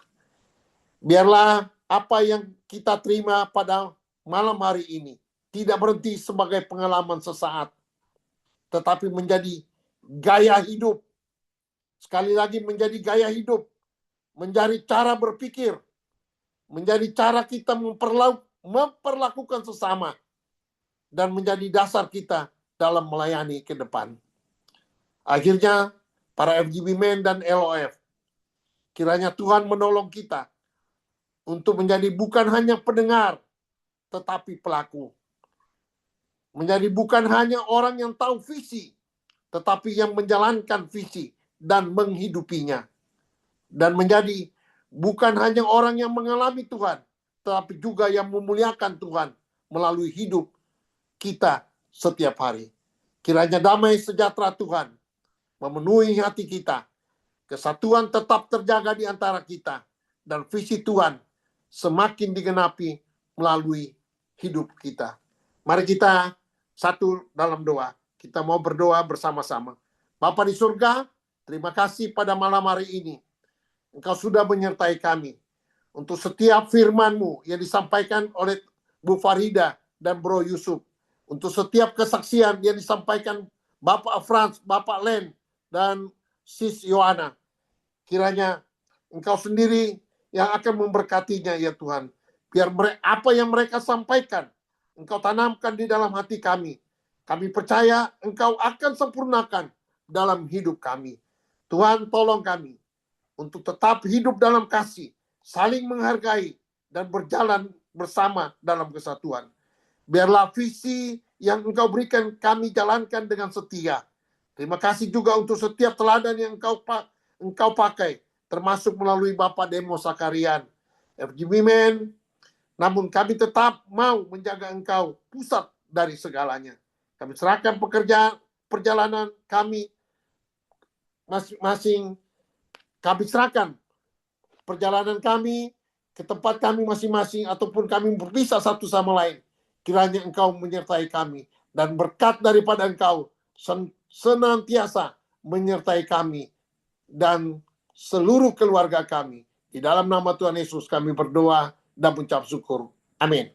Biarlah apa yang kita terima pada malam hari ini tidak berhenti sebagai pengalaman sesaat, tetapi menjadi gaya hidup. Sekali lagi, menjadi gaya hidup, menjadi cara berpikir, menjadi cara kita memperlakukan sesama, dan menjadi dasar kita dalam melayani ke depan. Akhirnya, para FGB Men dan LOF, kiranya Tuhan menolong kita untuk menjadi bukan hanya pendengar, tetapi pelaku. Menjadi bukan hanya orang yang tahu visi, tetapi yang menjalankan visi dan menghidupinya. Dan menjadi bukan hanya orang yang mengalami Tuhan, tetapi juga yang memuliakan Tuhan melalui hidup kita setiap hari. Kiranya damai sejahtera Tuhan memenuhi hati kita. Kesatuan tetap terjaga di antara kita. Dan visi Tuhan semakin digenapi melalui hidup kita. Mari kita satu dalam doa. Kita mau berdoa bersama-sama. Bapa di surga, terima kasih pada malam hari ini. Engkau sudah menyertai kami untuk setiap firman-Mu yang disampaikan oleh Bu Farida dan Bro Yusuf. Untuk setiap kesaksian yang disampaikan Bapak Frans, Bapak Len, dan Sis Yohana. Kiranya Engkau sendiri yang akan memberkatinya ya Tuhan. Biar apa yang mereka sampaikan, Engkau tanamkan di dalam hati kami. Kami percaya Engkau akan sempurnakan dalam hidup kami. Tuhan, tolong kami untuk tetap hidup dalam kasih, saling menghargai, dan berjalan bersama dalam kesatuan. Biarlah visi yang Engkau berikan kami jalankan dengan setia. Terima kasih juga untuk setiap teladan yang Engkau pakai, termasuk melalui Bapak Demo Sakarian, FGB Men. Namun kami tetap mau menjaga Engkau pusat dari segalanya. Kami serahkan perjalanan kami masing-masing. Kami serahkan perjalanan kami ke tempat kami masing-masing, ataupun kami berpisah satu sama lain. Kiranya Engkau menyertai kami, dan berkat daripada Engkau senantiasa menyertai kami dan seluruh keluarga kami. Di dalam nama Tuhan Yesus kami berdoa dan mengucap syukur. Amin.